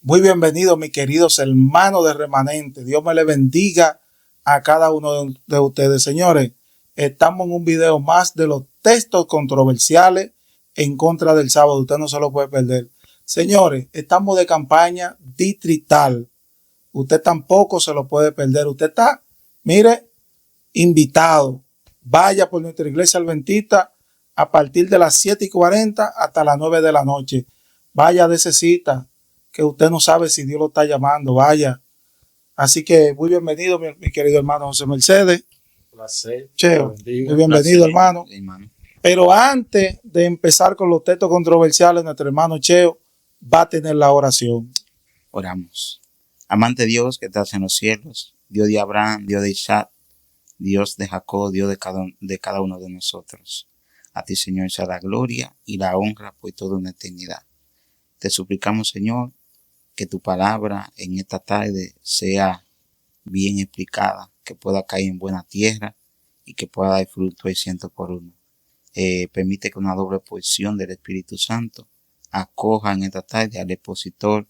Muy bienvenidos, mis queridos hermanos de Remanente. Dios me le bendiga a cada uno de ustedes. Señores, estamos en un video más de los textos controversiales en contra del sábado. Usted no se lo puede perder. Señores, estamos de campaña distrital. Usted tampoco se lo puede perder. Usted está, mire, invitado. Vaya por nuestra iglesia adventista a partir de las 7:40 hasta las 9 de la noche. Vaya de esa cita, que usted no sabe si Dios lo está llamando, vaya. Así que muy bienvenido, mi querido hermano José Mercedes. Placer. Cheo, muy bienvenido, hermano. Pero antes de empezar con los textos controversiales, nuestro hermano Cheo va a tener la oración. Oramos. Amante Dios que estás en los cielos, Dios de Abraham, Dios de Isaac, Dios de Jacob, Dios de cada uno de nosotros. A ti, Señor, sea la gloria y la honra por toda una eternidad. Te suplicamos, Señor, que tu palabra en esta tarde sea bien explicada, que pueda caer en buena tierra y que pueda dar fruto al 100%. Permite que una doble porción del Espíritu Santo acoja en esta tarde al expositor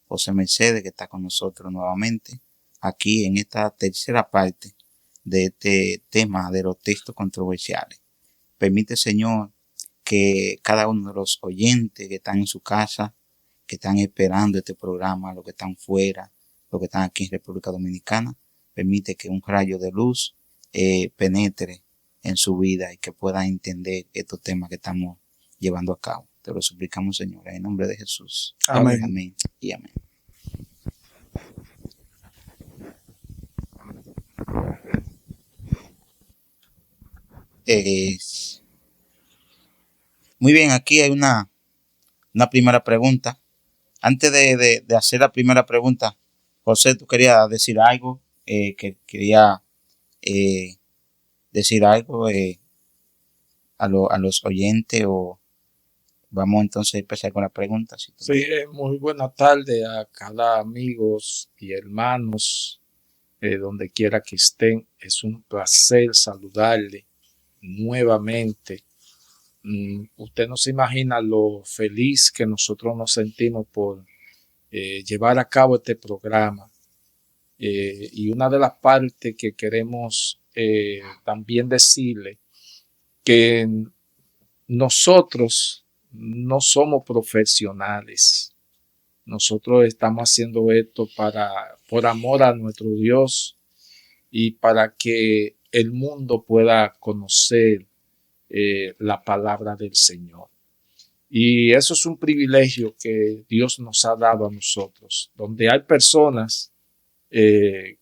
José Mercedes, que está con nosotros nuevamente, aquí en esta tercera parte de este tema de los textos controversiales. Permite, Señor, que cada uno de los oyentes que están en su casa, que están esperando este programa, los que están fuera, los que están aquí en República Dominicana, permite que un rayo de luz penetre en su vida y que puedan entender estos temas que estamos llevando a cabo. Te lo suplicamos, Señor, en el nombre de Jesús. Amén. Amén y amén. Muy bien, aquí hay una primera pregunta. Antes de hacer la primera pregunta, José, tú querías decir algo, que quería decir algo a los oyentes, o vamos entonces a empezar con la pregunta. Sí, muy buena tarde a cada amigos y hermanos, donde quiera que estén. Es un placer saludarle nuevamente. Usted no se imagina lo feliz que nosotros nos sentimos por llevar a cabo este programa. Y una de las partes que queremos también decirle, que nosotros no somos profesionales. Nosotros estamos haciendo esto por amor a nuestro Dios y para que el mundo pueda conocer la palabra del Señor. Y eso es un privilegio que Dios nos ha dado a nosotros, donde hay personas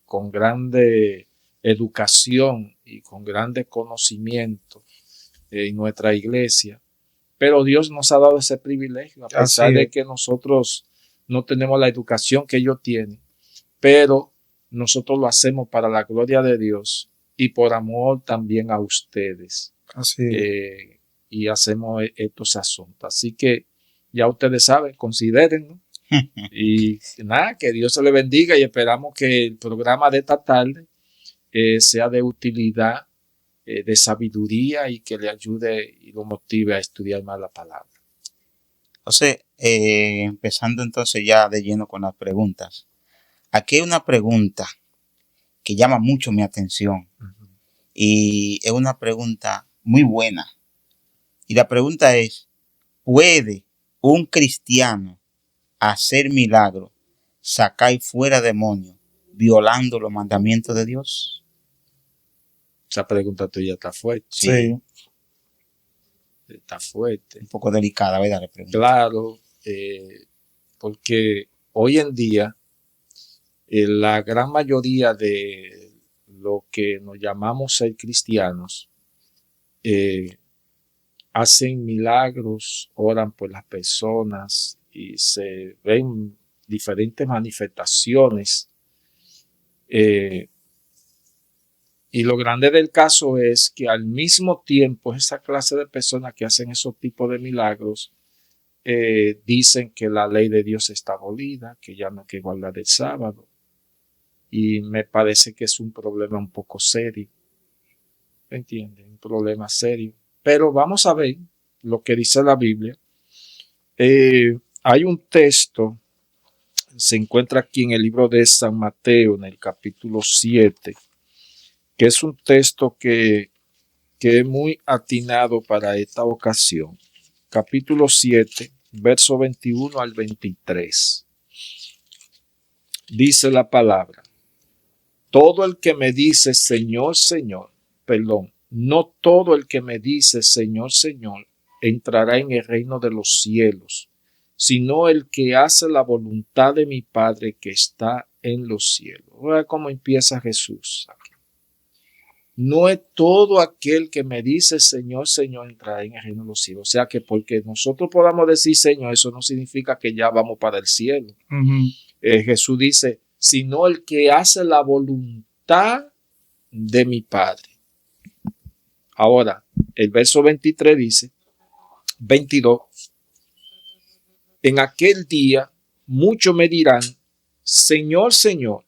con grande educación y con grande conocimiento en nuestra iglesia, pero Dios nos ha dado ese privilegio, a pesar de que nosotros no tenemos la educación que ellos tienen, pero nosotros lo hacemos para la gloria de Dios y por amor también a ustedes. Y hacemos estos asuntos. Así que ya ustedes saben, considérenlo. Y nada, que Dios se le bendiga, y esperamos que el programa de esta tarde sea de utilidad, de sabiduría, y que le ayude y lo motive a estudiar más la palabra. José, empezando entonces ya de lleno con las preguntas. Aquí hay una pregunta que llama mucho mi atención. Y es una pregunta muy buena. Y la pregunta es: ¿puede un cristiano hacer milagros, sacar fuera demonios, violando los mandamientos de Dios? Esa pregunta tuya está fuerte. Sí. Está fuerte. Un poco delicada, ¿verdad? La pregunta. Claro, porque hoy en día la gran mayoría de lo que nos llamamos ser cristianos hacen milagros, oran por las personas y se ven diferentes manifestaciones. Y lo grande del caso es que al mismo tiempo esa clase de personas que hacen esos tipos de milagros dicen que la ley de Dios está abolida, que ya no hay que guardar el sábado. Y me parece que es un problema un poco serio. ¿Me entienden? Un problema serio. Pero vamos a ver lo que dice la Biblia. Hay un texto, se encuentra aquí en el libro de San Mateo, en el capítulo 7, que es un texto que es muy atinado para esta ocasión. Capítulo 7, verso 21 al 23. Dice la palabra: todo el que me dice Señor, Señor, perdón, no todo el que me dice Señor, Señor, entrará en el reino de los cielos, sino el que hace la voluntad de mi Padre que está en los cielos. Ahora, ¿cómo empieza Jesús aquí? No es todo aquel que me dice Señor, Señor, entrará en el reino de los cielos. O sea que porque nosotros podamos decir Señor, eso no significa que ya vamos para el cielo. Jesús dice, sino el que hace la voluntad de mi Padre. Ahora, el verso 23 dice, 22, en aquel día muchos me dirán, Señor, Señor,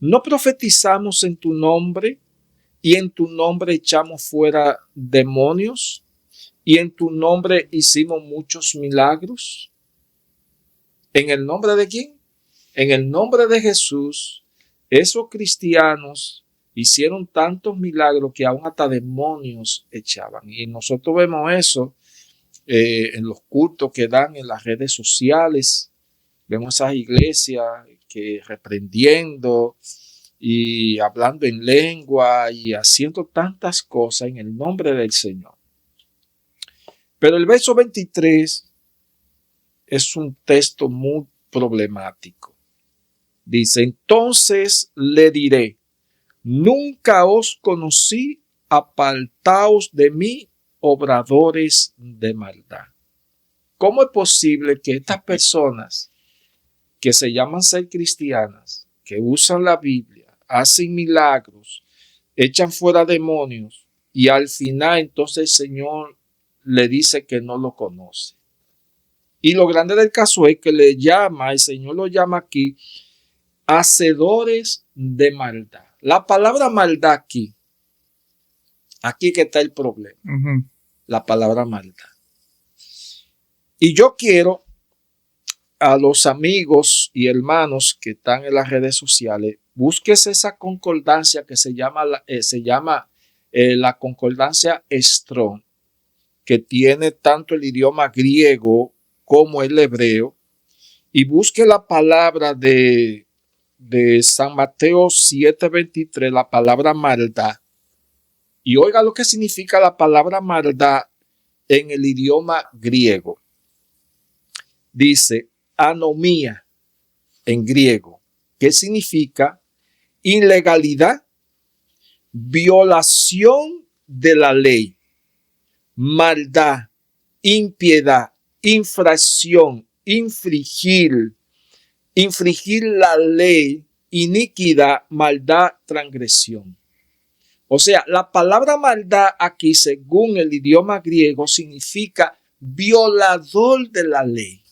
¿no profetizamos en tu nombre? Y en tu nombre echamos fuera demonios, y en tu nombre hicimos muchos milagros. ¿En el nombre de quién? En el nombre de Jesús, esos cristianos hicieron tantos milagros que aún hasta demonios echaban. Y nosotros vemos eso en los cultos que dan en las redes sociales. Vemos esas iglesias que reprendiendo y hablando en lengua y haciendo tantas cosas en el nombre del Señor. Pero el verso 23 es un texto muy problemático. Dice, entonces le diré, nunca os conocí, apartaos de mí, obradores de maldad. ¿Cómo es posible que estas personas que se llaman ser cristianas, que usan la Biblia, hacen milagros, echan fuera demonios y al final entonces el Señor le dice que no lo conoce? Y lo grande del caso es que el Señor lo llama aquí, hacedores de maldad. La palabra maldad aquí que está el problema. La palabra maldad. Y yo quiero a los amigos y hermanos que están en las redes sociales, búsquese esa concordancia que se llama la concordancia Strong, que tiene tanto el idioma griego como el hebreo, y busque la palabra de San Mateo 7:23, la palabra maldad, y oiga lo que significa la palabra maldad en el idioma griego. Dice anomía en griego, que significa ilegalidad, violación de la ley, maldad, impiedad, infracción, infringir la ley, iniquidad, maldad, transgresión. O sea, la palabra maldad aquí, según el idioma griego, significa violador de la ley.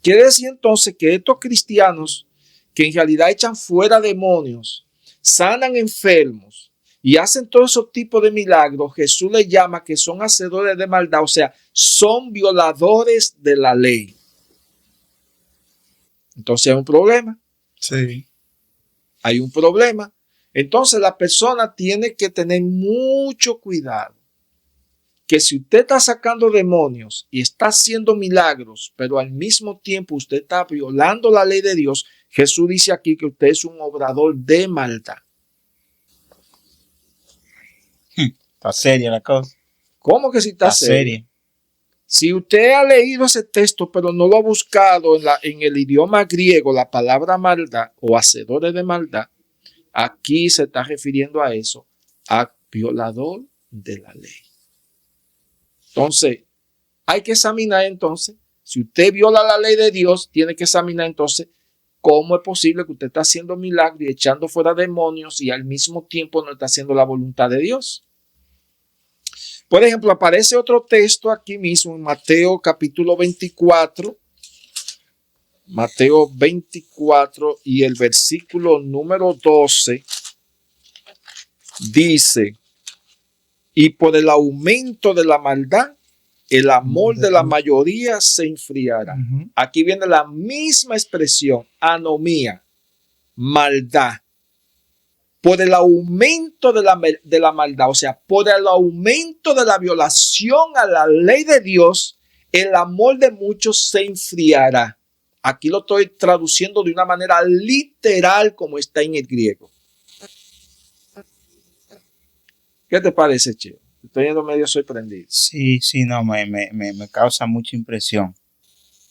Quiere decir entonces que estos cristianos que en realidad echan fuera demonios, sanan enfermos y hacen todo ese tipo de milagros, Jesús les llama que son hacedores de maldad, o sea, son violadores de la ley. Entonces hay un problema. Sí. Hay un problema. Entonces la persona tiene que tener mucho cuidado. Que si usted está sacando demonios y está haciendo milagros, pero al mismo tiempo usted está violando la ley de Dios, Jesús dice aquí que usted es un obrador de maldad. Está seria la cosa. ¿Cómo que si está seria? Si usted ha leído ese texto, pero no lo ha buscado en el idioma griego, la palabra maldad o hacedores de maldad, aquí se está refiriendo a eso, a violador de la ley. Entonces, hay que examinar entonces Si usted viola la ley de Dios, tiene que examinar entonces cómo es posible que usted está haciendo milagros y echando fuera demonios y al mismo tiempo no está haciendo la voluntad de Dios. Por ejemplo, aparece otro texto aquí mismo en Mateo capítulo 24. Mateo 24 y el versículo número 12 dice: y por el aumento de la maldad, el amor de la mayoría se enfriará. Aquí viene la misma expresión, anomía, maldad. Por el aumento de la maldad, o sea, por el aumento de la violación a la ley de Dios, el amor de muchos se enfriará. Aquí lo estoy traduciendo de una manera literal como está en el griego. ¿Qué te parece, Cheo? Estoy yendo medio sorprendido. Sí, no, me causa mucha impresión.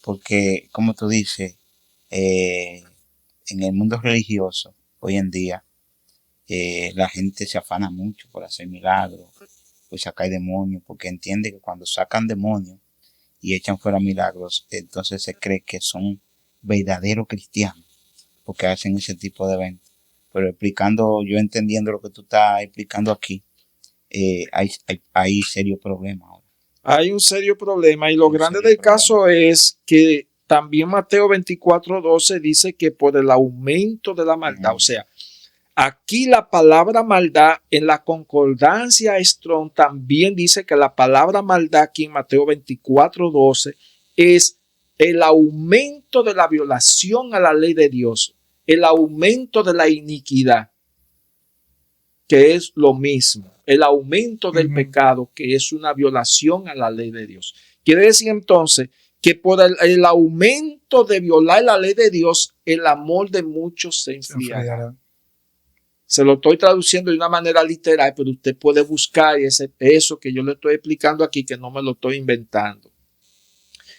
Porque, como tú dices, en el mundo religioso, hoy en día, la gente se afana mucho por hacer milagros, por sacar demonios, porque entiende que cuando sacan demonios y echan fuera milagros, entonces se cree que son verdaderos cristianos, porque hacen ese tipo de eventos. Pero yo entendiendo lo que tú estás explicando aquí, hay serio problema ahora. Hay un serio problema y lo grande del caso es que también Mateo 24:12 dice que por el aumento de la maldad, o sea, aquí la palabra maldad en la concordancia Strong también dice que la palabra maldad aquí en Mateo 24:12 es el aumento de la violación a la ley de Dios, el aumento de la iniquidad, que es lo mismo, el aumento del pecado, que es una violación a la ley de Dios. Quiere decir entonces que por el aumento de violar la ley de Dios, el amor de muchos se enfriará. Se lo estoy traduciendo de una manera literal, pero usted puede buscar eso que yo le estoy explicando aquí, que no me lo estoy inventando.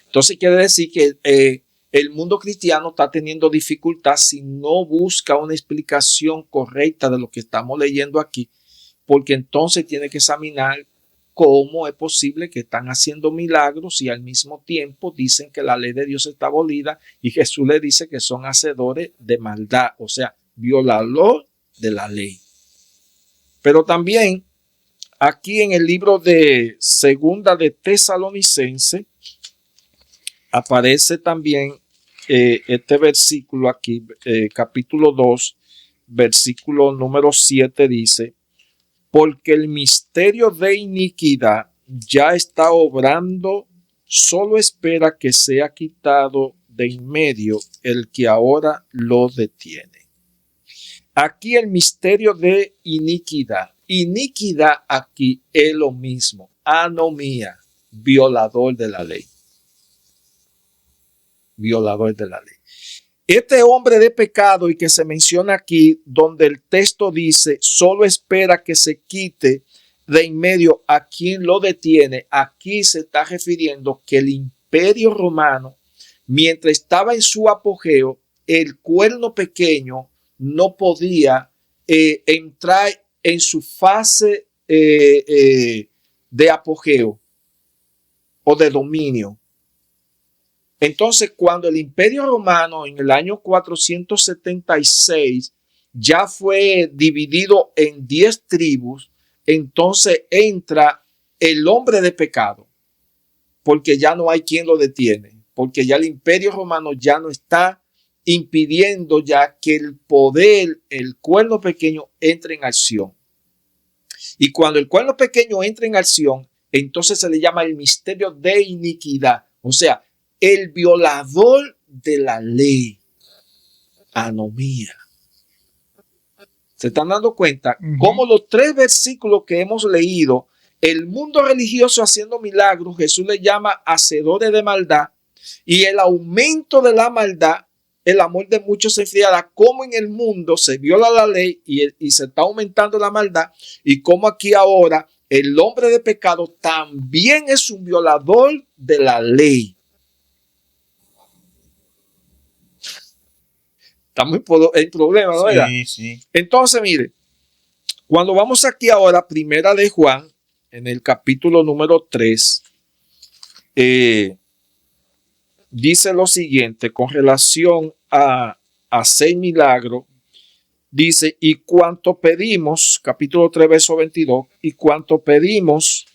Entonces quiere decir que el mundo cristiano está teniendo dificultad si no busca una explicación correcta de lo que estamos leyendo aquí, porque entonces tiene que examinar cómo es posible que están haciendo milagros y al mismo tiempo dicen que la ley de Dios está abolida y Jesús le dice que son hacedores de maldad, o sea, violador de la ley. Pero también aquí en el libro de Segunda de Tesalonicense aparece también este versículo aquí, capítulo 2, versículo número 7 dice: porque el misterio de iniquidad ya está obrando, solo espera que sea quitado de en medio el que ahora lo detiene. Aquí el misterio de iniquidad. Iniquidad aquí es lo mismo. Anomía, violador de la ley. Violador de la ley. Este hombre de pecado y que se menciona aquí, donde el texto dice, solo espera que se quite de en medio a quien lo detiene. Aquí se está refiriendo que el imperio romano, mientras estaba en su apogeo, el cuerno pequeño no podía entrar en su fase de apogeo o de dominio. Entonces, cuando el Imperio Romano en el año 476 ya fue dividido en 10 tribus, entonces entra el hombre de pecado, porque ya no hay quien lo detiene, porque ya el Imperio Romano ya no está impidiendo ya que el poder, el cuerno pequeño, entre en acción. Y cuando el cuerno pequeño entra en acción, entonces se le llama el misterio de iniquidad, o sea, el violador de la ley. Anomía. ¿Se están dando cuenta? Como los 3 versículos que hemos leído, el mundo religioso haciendo milagros, Jesús le llama hacedores de maldad, y el aumento de la maldad, el amor de muchos se enfriará. Como en el mundo se viola la ley y se está aumentando la maldad, y como aquí ahora el hombre de pecado también es un violador de la ley. Estamos en problema, ¿no? Sí. Entonces, mire, cuando vamos aquí ahora, primera de Juan, en el capítulo número 3, dice lo siguiente con relación a hacer milagro. Dice, y cuanto pedimos, capítulo 3, verso 22, y cuanto pedimos,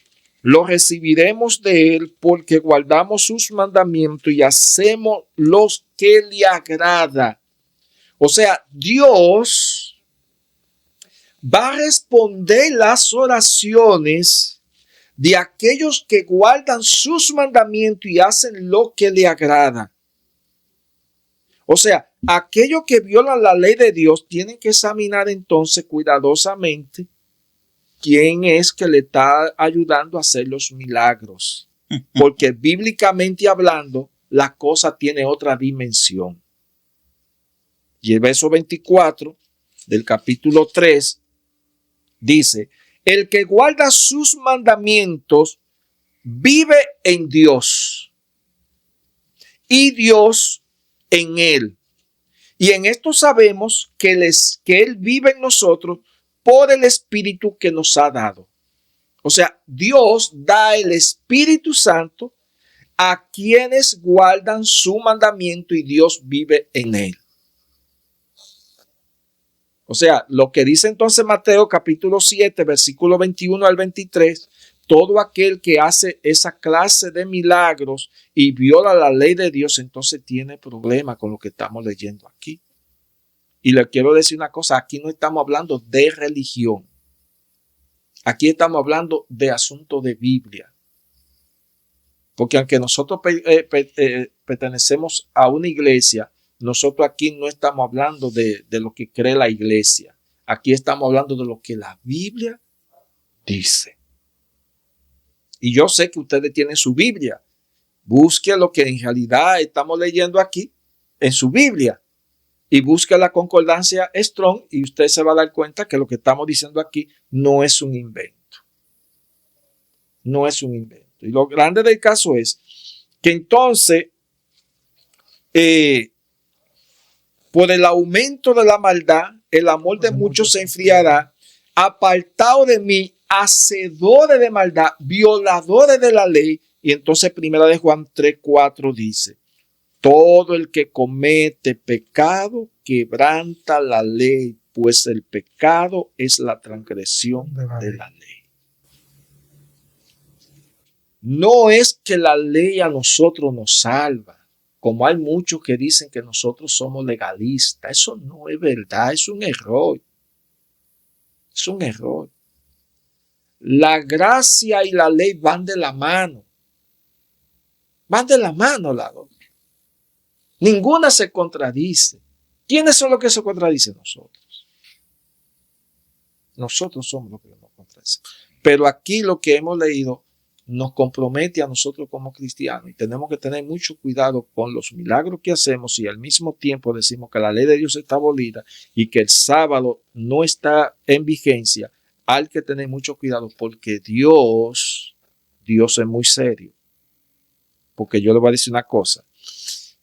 lo recibiremos de él porque guardamos sus mandamientos y hacemos los que le agrada. O sea, Dios va a responder las oraciones de aquellos que guardan sus mandamientos y hacen lo que le agrada. O sea, aquellos que violan la ley de Dios tienen que examinar entonces cuidadosamente quién es que le está ayudando a hacer los milagros. Porque bíblicamente hablando, la cosa tiene otra dimensión. Y el verso 24 del capítulo 3 dice, el que guarda sus mandamientos vive en Dios y Dios en él. Y en esto sabemos que él vive en nosotros por el Espíritu que nos ha dado. O sea, Dios da el Espíritu Santo a quienes guardan su mandamiento y Dios vive en él. O sea, lo que dice entonces Mateo capítulo 7, versículo 21 al 23, todo aquel que hace esa clase de milagros y viola la ley de Dios, entonces tiene problema con lo que estamos leyendo aquí. Y le quiero decir una cosa, aquí no estamos hablando de religión. Aquí estamos hablando de asunto de Biblia. Porque aunque nosotros pertenecemos a una iglesia, nosotros aquí no estamos hablando de lo que cree la iglesia. Aquí estamos hablando de lo que la Biblia dice. Y yo sé que ustedes tienen su Biblia. Busque lo que en realidad estamos leyendo aquí en su Biblia. Y busque la concordancia Strong y usted se va a dar cuenta que lo que estamos diciendo aquí no es un invento. No es un invento. Y lo grande del caso es que entonces, por el aumento de la maldad, el amor de muchos se enfriará. Apartado de mí, hacedores de maldad, violadores de la ley. Y entonces primera de Juan 3:4 dice, todo el que comete pecado quebranta la ley, pues el pecado es la transgresión de la ley. No es que la ley a nosotros nos salva, como hay muchos que dicen que nosotros somos legalistas. Eso no es verdad, es un error. Es un error. La gracia y la ley van de la mano. Van de la mano las dos. Ninguna se contradice. ¿Quiénes son los que se contradicen? Nosotros. Nosotros somos los que nos contradicen. Pero aquí lo que hemos leído nos compromete a nosotros como cristianos y tenemos que tener mucho cuidado con los milagros que hacemos y al mismo tiempo decimos que la ley de Dios está abolida y que el sábado no está en vigencia. Hay que tener mucho cuidado porque Dios es muy serio. Porque yo le voy a decir una cosa.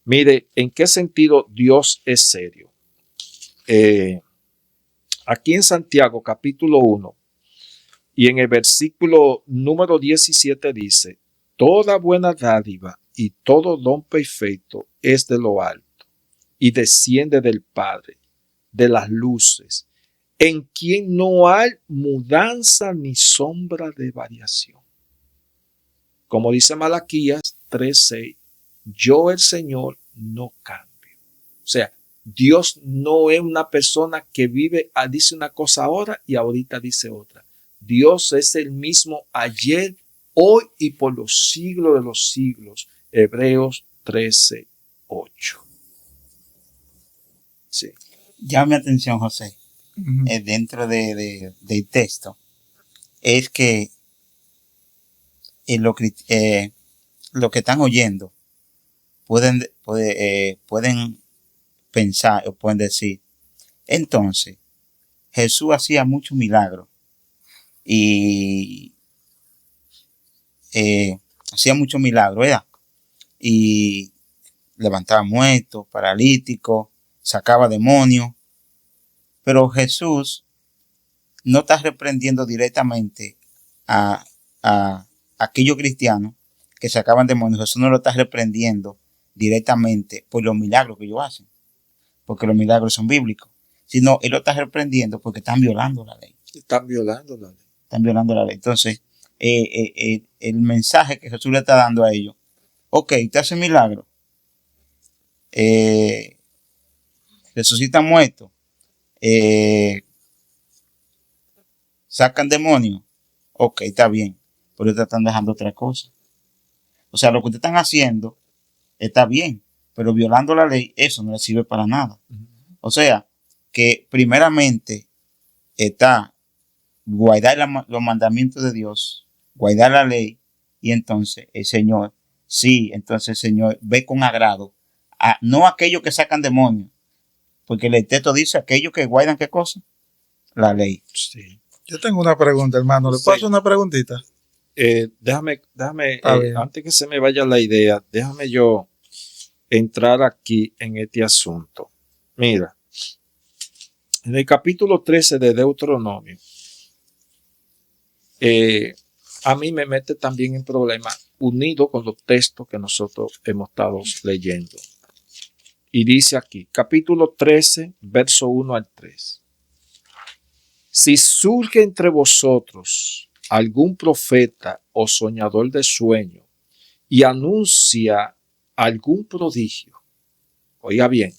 Mire, ¿en qué sentido Dios es serio? Aquí en Santiago, capítulo 1, y en el versículo número 17 dice, toda buena dádiva y todo don perfecto es de lo alto y desciende del Padre, de las luces, en quien no hay mudanza ni sombra de variación. Como dice Malaquías 3:6, yo el Señor no cambio. O sea, Dios no es una persona que vive, dice una cosa ahora y ahorita dice otra. Dios es el mismo ayer, hoy y por los siglos de los siglos. Hebreos 13:8. Sí. Llame atención, José, dentro del texto, es que lo que están oyendo pueden pensar o pueden decir, entonces, Jesús hacía muchos milagros y hacía muchos milagros, ¿verdad? Y levantaba muertos, paralíticos, sacaba demonios, pero Jesús no está reprendiendo directamente a aquellos cristianos que sacaban demonios. Jesús no lo está reprendiendo directamente por los milagros que ellos hacen, porque los milagros son bíblicos, sino él lo está reprendiendo porque están violando la ley. Están violando la ley. Están violando la ley. Entonces, el mensaje que Jesús le está dando a ellos, ok, te hace milagro, resucitan muertos, sacan demonios, ok, está bien, pero te están dejando otra cosa. O sea, lo que ustedes están haciendo está bien, pero violando la ley, eso no les sirve para nada. O sea, que primeramente está guardar los mandamientos de Dios, guardar la ley, y entonces el Señor, sí, entonces el Señor ve con agrado no aquellos que sacan demonios, porque el texto dice aquellos que guardan ¿qué cosa? La ley. Sí. Yo tengo una pregunta, hermano. ¿Le puedo hacer una preguntita? Déjame antes que se me vaya la idea, déjame yo entrar aquí en este asunto. Mira, en el capítulo 13 de Deuteronomio, a mí me mete también en problemas unido con los textos que nosotros hemos estado leyendo. Y dice aquí, capítulo 13, verso 1 al 3. Si surge entre vosotros algún profeta o soñador de sueño y anuncia algún prodigio, oiga bien,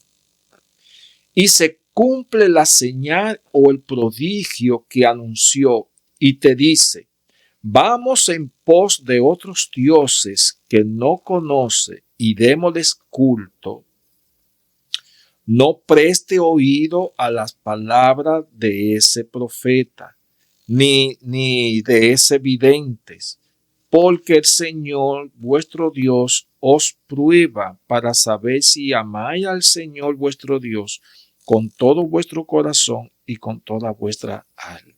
y se cumple la señal o el prodigio que anunció y te dice, vamos en pos de otros dioses que no conoce y démosles culto, no preste oído a las palabras de ese profeta, ni de ese videntes, porque el Señor vuestro Dios os prueba para saber si amáis al Señor vuestro Dios con todo vuestro corazón y con toda vuestra alma.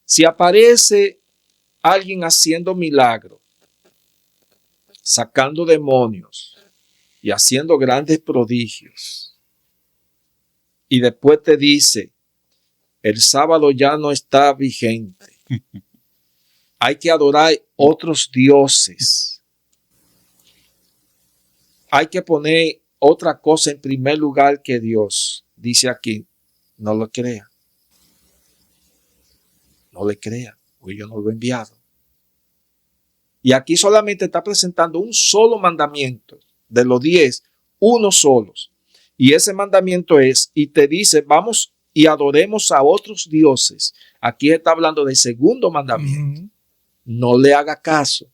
Si aparece alguien haciendo milagros, sacando demonios y haciendo grandes prodigios, y después te dice, el sábado ya no está vigente, hay que adorar otros dioses, hay que poner otra cosa en primer lugar que Dios, dice aquí, no lo crea, no le crea, porque yo no lo he enviado. Y aquí solamente está presentando un solo mandamiento, de los 10, uno solos. Y ese mandamiento es, y te dice, vamos y adoremos a otros dioses. Aquí está hablando del segundo mandamiento. No le haga caso.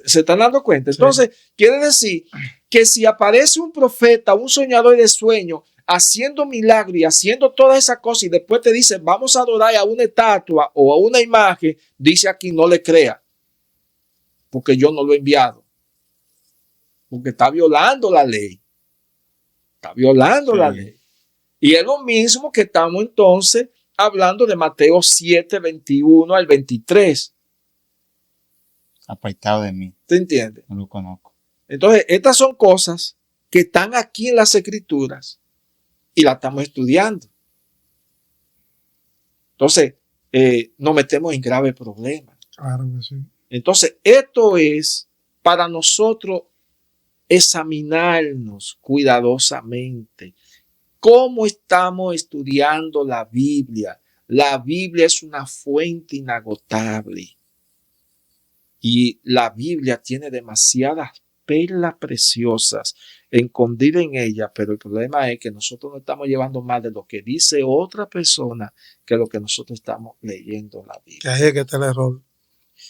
¿Se están dando cuenta? Entonces, quiere decir que si aparece un profeta, un soñador de sueño, haciendo milagros y haciendo todas esas cosas, y después te dice, vamos a adorar a una estatua o a una imagen, dice aquí, no le crea, porque yo no lo he enviado. Porque está violando la ley. Está violando la ley. Y es lo mismo que estamos entonces hablando de Mateo 7, 21 al 23. Apartado de mí. ¿Te entiendes? No lo conozco. Entonces, estas son cosas que están aquí en las Escrituras y las estamos estudiando. Entonces, nos metemos en graves problemas. Claro que sí. Entonces, esto es para nosotros examinarnos cuidadosamente. ¿Cómo estamos estudiando la Biblia? La Biblia es una fuente inagotable. Y la Biblia tiene demasiadas perlas preciosas escondidas en ella, pero el problema es que nosotros no estamos llevando más de lo que dice otra persona que lo que nosotros estamos leyendo en la Biblia. Que ahí es que está el error.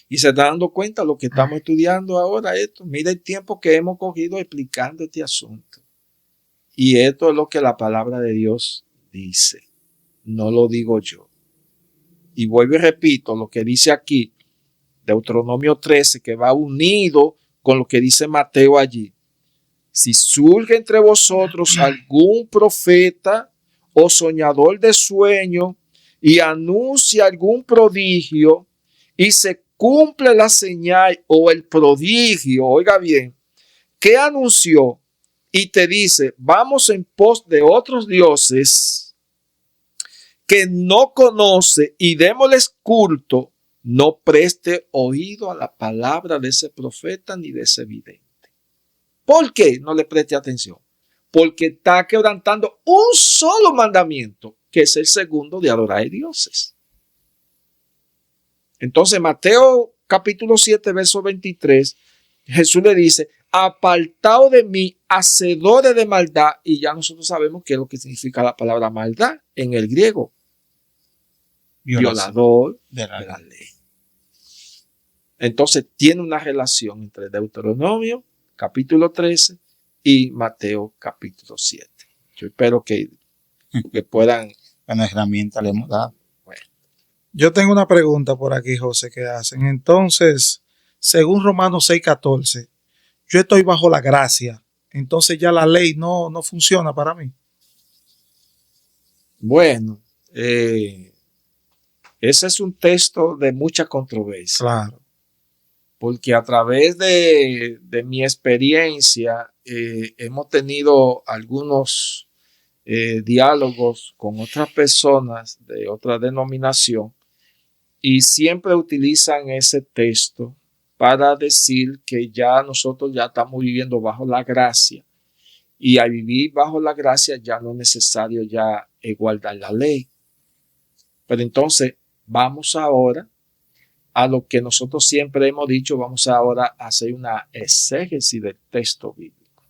Y se está dando cuenta lo que estamos estudiando ahora esto. Mira el tiempo que hemos cogido explicando este asunto. Y esto es lo que la palabra de Dios dice. No lo digo yo. Y vuelvo y repito lo que dice aquí, Deuteronomio 13, que va unido con lo que dice Mateo allí. Si surge entre vosotros algún profeta o soñador de sueño y anuncia algún prodigio y se cumple la señal o el prodigio, oiga bien, que anunció y te dice, vamos en pos de otros dioses que no conoce y démosles culto, no preste oído a la palabra de ese profeta ni de ese vidente. ¿Por qué no le preste atención? Porque está quebrantando un solo mandamiento, que es el segundo de adorar a dioses. Entonces, Mateo capítulo 7, verso 23, Jesús le dice, apartado de mí, hacedores de maldad, y ya nosotros sabemos qué es lo que significa la palabra maldad en el griego. Violador de la ley. Entonces, tiene una relación entre Deuteronomio capítulo 13 y Mateo capítulo 7. Yo espero que puedan... Una herramienta le hemos dado. Bueno. Yo tengo una pregunta por aquí, José, que hacen. Entonces, según Romanos 6:14, yo estoy bajo la gracia. Entonces ya la ley no funciona para mí. Bueno, ese es un texto de mucha controversia. Claro. Porque a través de mi experiencia hemos tenido algunos diálogos con otras personas de otra denominación y siempre utilizan ese texto para decir que ya nosotros ya estamos viviendo bajo la gracia y al vivir bajo la gracia ya no es necesario ya guardar la ley. Pero entonces vamos ahora a lo que nosotros siempre hemos dicho, vamos ahora a hacer una exégesis del texto bíblico.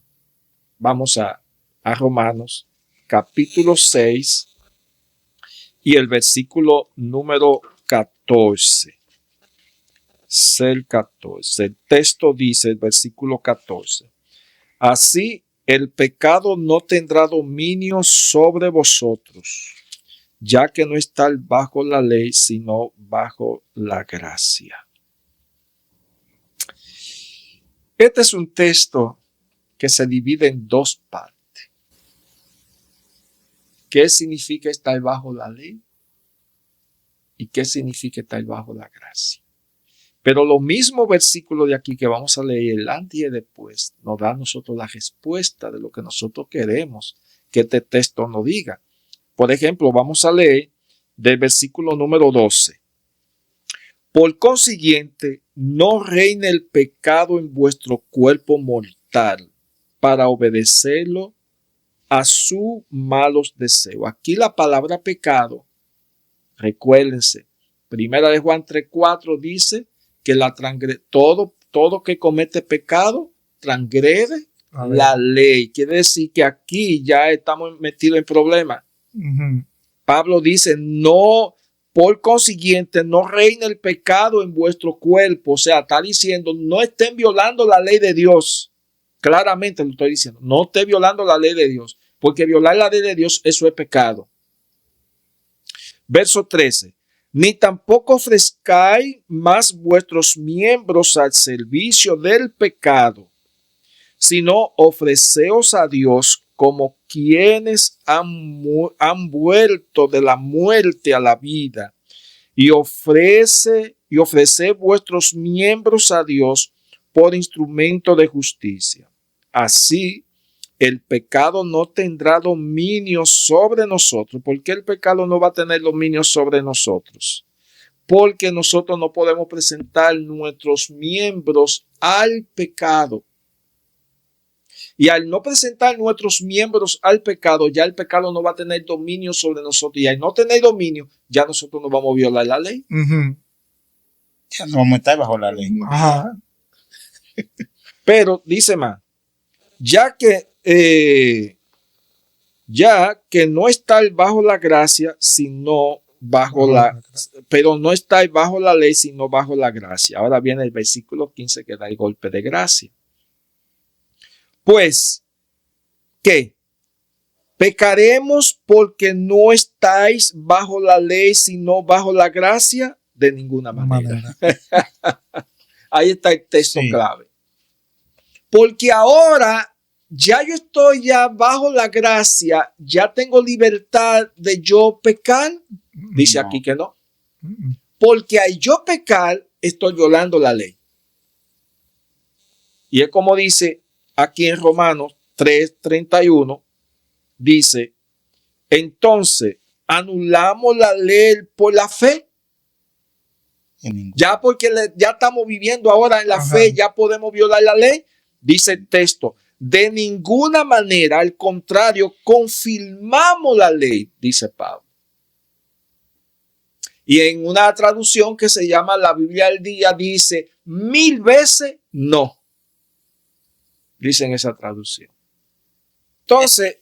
Vamos a Romanos capítulo 6 y el versículo número 14. El texto dice, el versículo 14, así el pecado no tendrá dominio sobre vosotros, ya que no estáis bajo la ley, sino bajo la gracia. Este es un texto que se divide en dos partes. ¿Qué significa estar bajo la ley? ¿Y qué significa estar bajo la gracia? Pero lo mismo versículo de aquí que vamos a leer, el antes y el después, nos da a nosotros la respuesta de lo que nosotros queremos que este texto nos diga. Por ejemplo, vamos a leer del versículo número 12. Por consiguiente, no reine el pecado en vuestro cuerpo mortal para obedecerlo a sus malos deseos. Aquí la palabra pecado, recuérdense, primera de Juan 3:4 dice que todo que comete pecado transgrede la ley. Quiere decir que aquí ya estamos metidos en problemas. Uh-huh. Pablo dice, no, por consiguiente, no reine el pecado en vuestro cuerpo. O sea, está diciendo, no estén violando la ley de Dios. Claramente lo estoy diciendo, no estén violando la ley de Dios, porque violar la ley de Dios, eso es pecado. Verso 13, ni tampoco ofrezcáis más vuestros miembros al servicio del pecado, sino ofreceos a Dios como quienes han vuelto de la muerte a la vida, y ofrece vuestros miembros a Dios por instrumento de justicia. Así, el pecado no tendrá dominio sobre nosotros. ¿Por qué el pecado no va a tener dominio sobre nosotros? Porque nosotros no podemos presentar nuestros miembros al pecado. Y al no presentar nuestros miembros al pecado, ya el pecado no va a tener dominio sobre nosotros. Y al no tener dominio, ya nosotros no vamos a violar la ley. Uh-huh. Ya no vamos a estar bajo la ley. Ajá. Pero dice más, ya que no estáis bajo la gracia, sino bajo pero no estáis bajo la ley, sino bajo la gracia. Ahora viene el versículo 15 que da el golpe de gracia. Pues, ¿qué? ¿Pecaremos porque no estáis bajo la ley, sino bajo la gracia? De ninguna manera. Ahí está el texto clave. Porque ahora ya yo estoy ya bajo la gracia, ya tengo libertad de yo pecar. Dice aquí que no. Porque al yo pecar, estoy violando la ley. Y es como dice aquí en Romanos 3:31, dice, entonces, ¿anulamos la ley por la fe? Que ningún. Ya porque ya estamos viviendo ahora en la Ajá. fe, ya podemos violar la ley. Dice el texto, de ninguna manera, al contrario, confirmamos la ley, dice Pablo. Y en una traducción que se llama la Biblia al día, dice 1000 veces no. Dice en esa traducción. Entonces,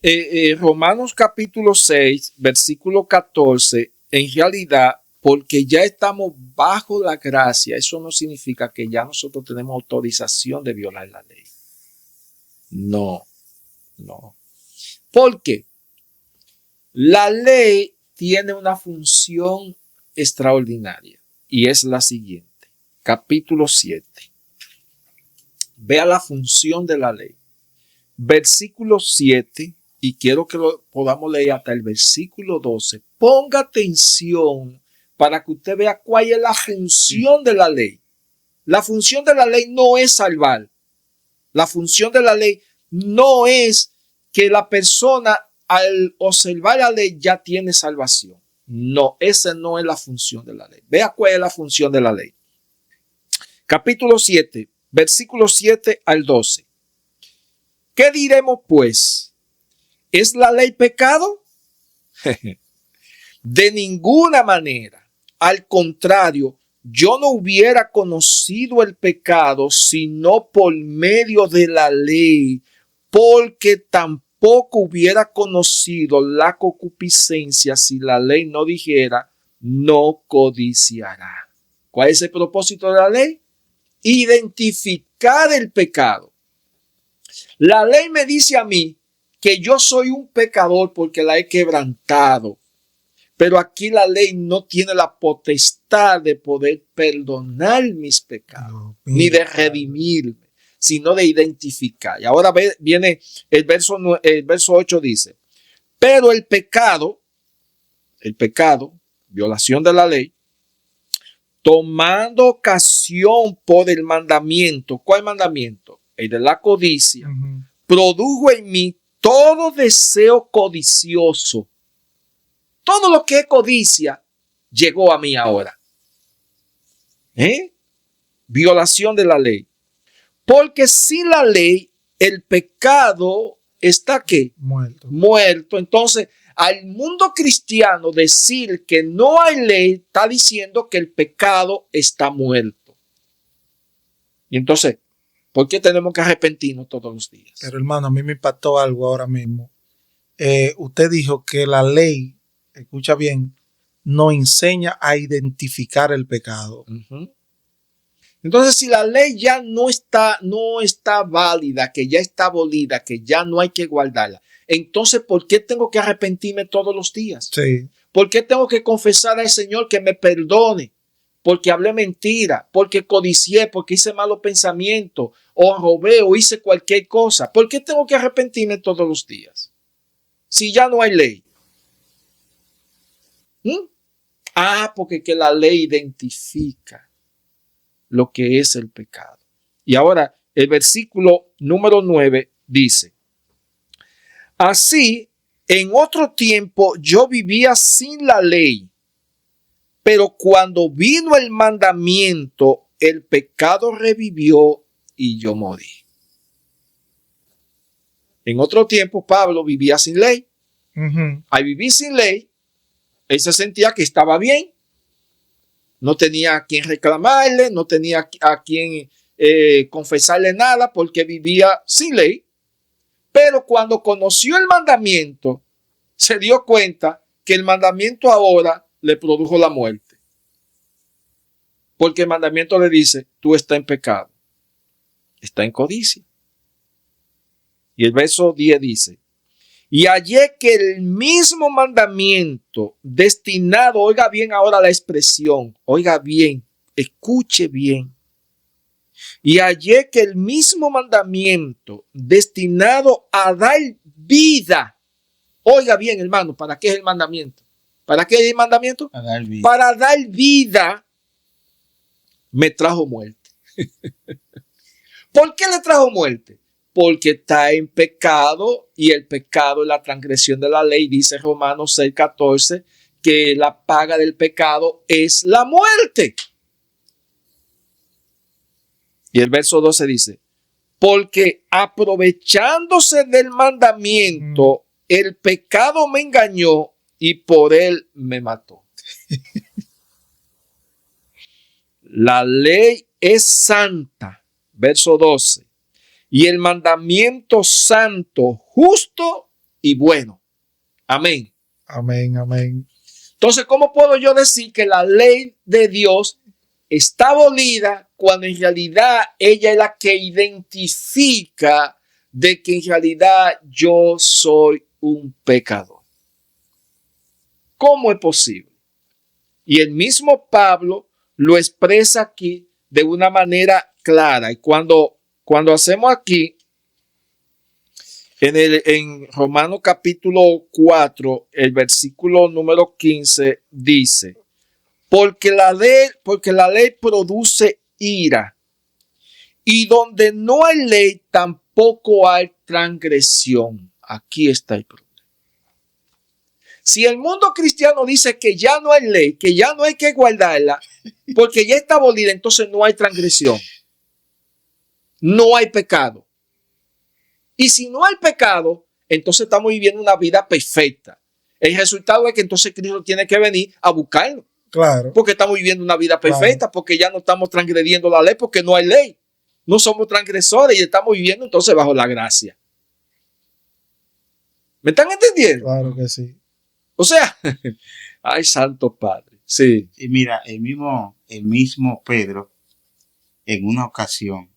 Romanos capítulo 6, versículo 14, en realidad, porque ya estamos bajo la gracia, eso no significa que ya nosotros tenemos autorización de violar la ley. No, no. ¿Por qué? La ley tiene una función extraordinaria y es la siguiente. Capítulo 7. Vea la función de la ley. Versículo 7, y quiero que lo podamos leer hasta el versículo 12. Ponga atención para que usted vea cuál es la función de la ley. La función de la ley no es salvar. La función de la ley no es que la persona al observar la ley ya tiene salvación. No, esa no es la función de la ley. Vea cuál es la función de la ley. Capítulo 7, versículos 7 al 12. ¿Qué diremos pues? ¿Es la ley pecado? De ninguna manera. Al contrario, yo no hubiera conocido el pecado sino por medio de la ley, porque tampoco hubiera conocido la concupiscencia si la ley no dijera, no codiciará. ¿Cuál es el propósito de la ley? Identificar el pecado. La ley me dice a mí que yo soy un pecador porque la he quebrantado. Pero aquí la ley no tiene la potestad de poder perdonar mis pecados, ni de redimirme, sino de identificar. Y ahora viene el verso 8 dice, pero el pecado, violación de la ley, tomando ocasión por el mandamiento. ¿Cuál mandamiento? El de la codicia. Produjo en mí todo deseo codicioso. Todo lo que es codicia llegó a mí ahora. Violación de la ley. Porque sin la ley, el pecado está ¿qué? Muerto. Entonces, al mundo cristiano decir que no hay ley, está diciendo que el pecado está muerto. Y entonces, ¿por qué tenemos que arrepentirnos todos los días? Pero hermano, a mí me impactó algo ahora mismo. Usted dijo que la ley, escucha bien, nos enseña a identificar el pecado. Entonces, si la ley ya no está válida, que ya está abolida, que ya no hay que guardarla, entonces, ¿por qué tengo que arrepentirme todos los días? Sí. ¿Por qué tengo que confesar al Señor que me perdone? Porque hablé mentira, porque codicié, porque hice malos pensamientos, o robé, o hice cualquier cosa. ¿Por qué tengo que arrepentirme todos los días? Si ya no hay ley. Porque que la ley identifica lo que es el pecado. Y ahora el versículo número 9 dice, así, en otro tiempo yo vivía sin la ley, pero cuando vino el mandamiento, el pecado revivió y yo morí. En otro tiempo Pablo vivía sin ley. Al vivir sin ley, él se sentía que estaba bien. No tenía a quien reclamarle, no tenía a quien confesarle nada porque vivía sin ley. Pero cuando conoció el mandamiento, se dio cuenta que el mandamiento ahora le produjo la muerte. Porque el mandamiento le dice, tú estás en pecado, estás en codicia. Y el verso 10 dice, y hallé que el mismo mandamiento destinado, oiga bien ahora la expresión, oiga bien, escuche bien. Y hallé que el mismo mandamiento destinado a dar vida, oiga bien hermano, ¿para qué es el mandamiento? ¿Para qué es el mandamiento? Para dar vida, me trajo muerte. ¿Por qué le trajo muerte? Porque está en pecado y el pecado es la transgresión de la ley. Dice Romanos 6:14 que la paga del pecado es la muerte. Y el verso 12 dice, porque aprovechándose del mandamiento, el pecado me engañó y por él me mató. La ley es santa, verso 12, y el mandamiento santo, justo y bueno. Amén. Amén, amén. Entonces, ¿cómo puedo yo decir que la ley de Dios está abolida cuando en realidad ella es la que identifica de que en realidad yo soy un pecador? ¿Cómo es posible? Y el mismo Pablo lo expresa aquí de una manera clara. Y cuando hacemos aquí, en Romanos capítulo 4, el versículo número 15 dice, porque la ley produce ira, y donde no hay ley tampoco hay transgresión. Aquí está el problema. Si el mundo cristiano dice que ya no hay ley, que ya no hay que guardarla, porque ya está abolida, entonces no hay transgresión. No hay pecado. Y si no hay pecado, entonces estamos viviendo una vida perfecta. El resultado es que entonces Cristo tiene que venir a buscarlo. Claro. Porque estamos viviendo una vida perfecta, Claro. porque ya no estamos transgrediendo la ley, porque no hay ley. No somos transgresores y estamos viviendo entonces bajo la gracia. ¿Me están entendiendo? Claro que sí. O sea, ay, Santo Padre. Sí. Y mira, el mismo Pedro en una ocasión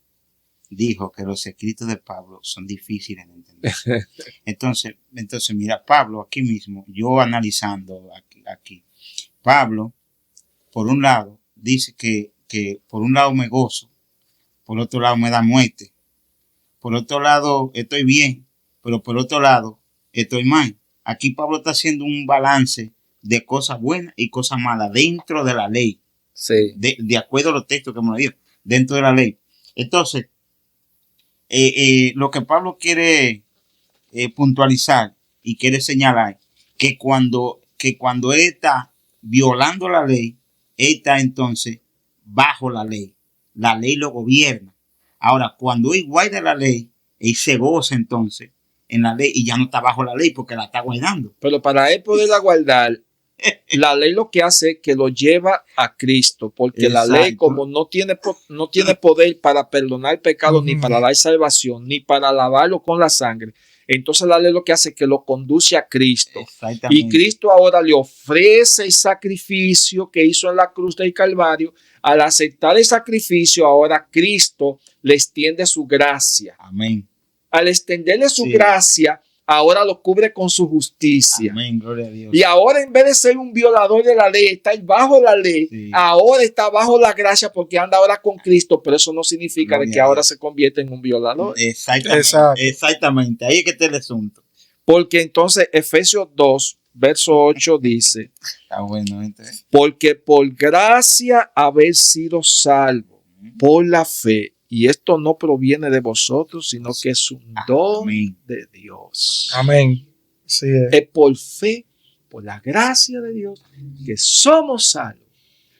dijo que los escritos de Pablo son difíciles de entender. Entonces mira, Pablo aquí mismo, yo analizando aquí, Pablo, por un lado, dice que por un lado me gozo, por otro lado me da muerte, por otro lado estoy bien, pero por otro lado estoy mal. Aquí Pablo está haciendo un balance de cosas buenas y cosas malas dentro de la ley. Sí. De acuerdo a los textos que hemos leído, dentro de la ley. Entonces, lo que Pablo quiere puntualizar y quiere señalar que cuando él está violando la ley, él está entonces bajo la ley. La ley lo gobierna. Ahora, cuando él guarda la ley, él se goza entonces en la ley y ya no está bajo la ley porque la está guardando. Pero para él poderla guardar, la ley lo que hace es que lo lleva a Cristo, porque Exacto. la ley como no tiene poder para perdonar pecados, ni para dar salvación, ni para lavarlo con la sangre, entonces la ley lo que hace es que lo conduce a Cristo. Y Cristo ahora le ofrece el sacrificio que hizo en la cruz del Calvario. Al aceptar el sacrificio, ahora Cristo le extiende su gracia. Amén. Al extenderle su gracia, ahora lo cubre con su justicia. Amén, gloria a Dios. Y ahora, en vez de ser un violador de la ley, está bajo la ley, ahora está bajo la gracia porque anda ahora con Cristo, pero eso no significa de que ahora se convierte en un violador. Exactamente. Ahí es que está el asunto. Porque entonces Efesios 2, verso 8 dice, Está bueno, porque por gracia habéis sido salvos por la fe. Y esto no proviene de vosotros, sino que es un don de Dios. Amén. Sí, es por fe, por la gracia de Dios, que somos salvos.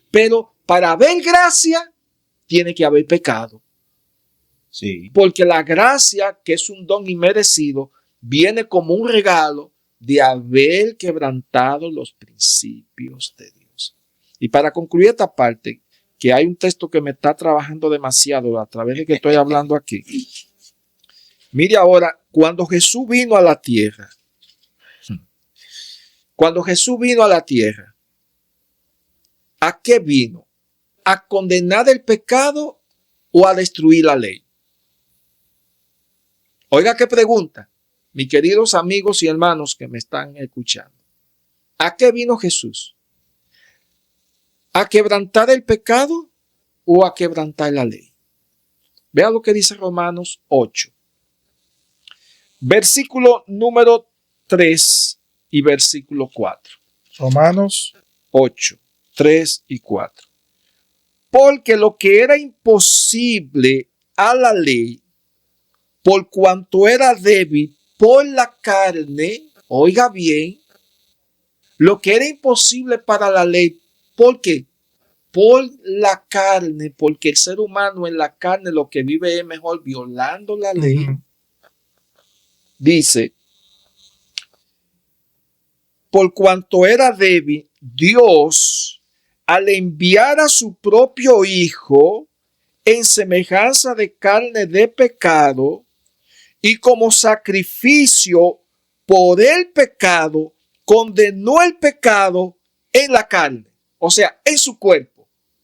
Pero para haber gracia, tiene que haber pecado. Sí. Porque la gracia, que es un don inmerecido, viene como un regalo de haber quebrantado los principios de Dios. Y para concluir esta parte, que hay un texto que me está trabajando demasiado a través de que estoy hablando aquí. Mire ahora, cuando Jesús vino a la tierra, ¿a qué vino? ¿A condenar el pecado o a destruir la ley? Oiga qué pregunta, mis queridos amigos y hermanos que me están escuchando. ¿A qué vino Jesús? ¿A quebrantar el pecado o a quebrantar la ley? Vea lo que dice Romanos 8. Versículo número 3 y versículo 4. Romanos 8, 3 y 4. Porque lo que era imposible a la ley, por cuanto era débil por la carne, oiga bien, lo que era imposible para la ley, ¿por qué? por la carne, porque el ser humano en la carne lo que vive es mejor violando la ley. Dice, por cuanto era débil, Dios, al enviar a su propio Hijo en semejanza de carne de pecado y como sacrificio por el pecado, condenó el pecado en la carne, o sea, en su cuerpo.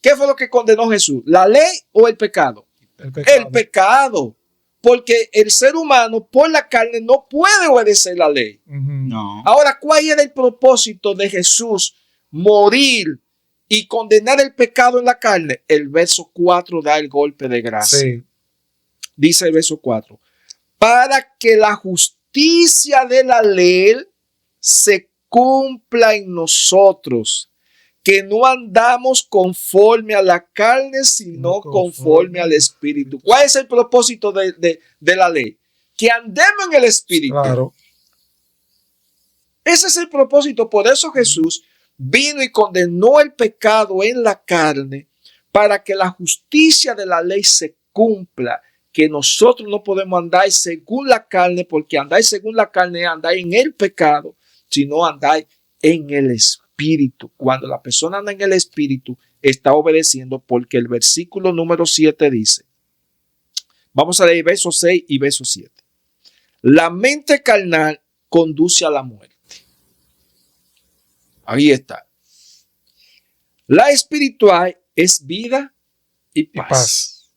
¿Qué fue lo que condenó Jesús? ¿La ley o el pecado? El pecado. Porque el ser humano por la carne no puede obedecer la ley. No. Ahora, ¿cuál era el propósito de Jesús morir y condenar el pecado en la carne? El verso 4 da el golpe de gracia. Sí. Dice el verso 4. Para que la justicia de la ley se cumpla en nosotros, que no andamos conforme a la carne, sino conforme al Espíritu. ¿Cuál es el propósito de la ley? Que andemos en el Espíritu. Claro. Ese es el propósito. Por eso Jesús vino y condenó el pecado en la carne, para que la justicia de la ley se cumpla. Que nosotros no podemos andar según la carne, porque andar según la carne es andar en el pecado, sino andar en el Espíritu. Cuando la persona anda en el Espíritu, está obedeciendo, porque el versículo número 7 dice, vamos a leer verso 6 y verso 7. La mente carnal conduce a la muerte. Ahí está. La espiritual es vida y paz.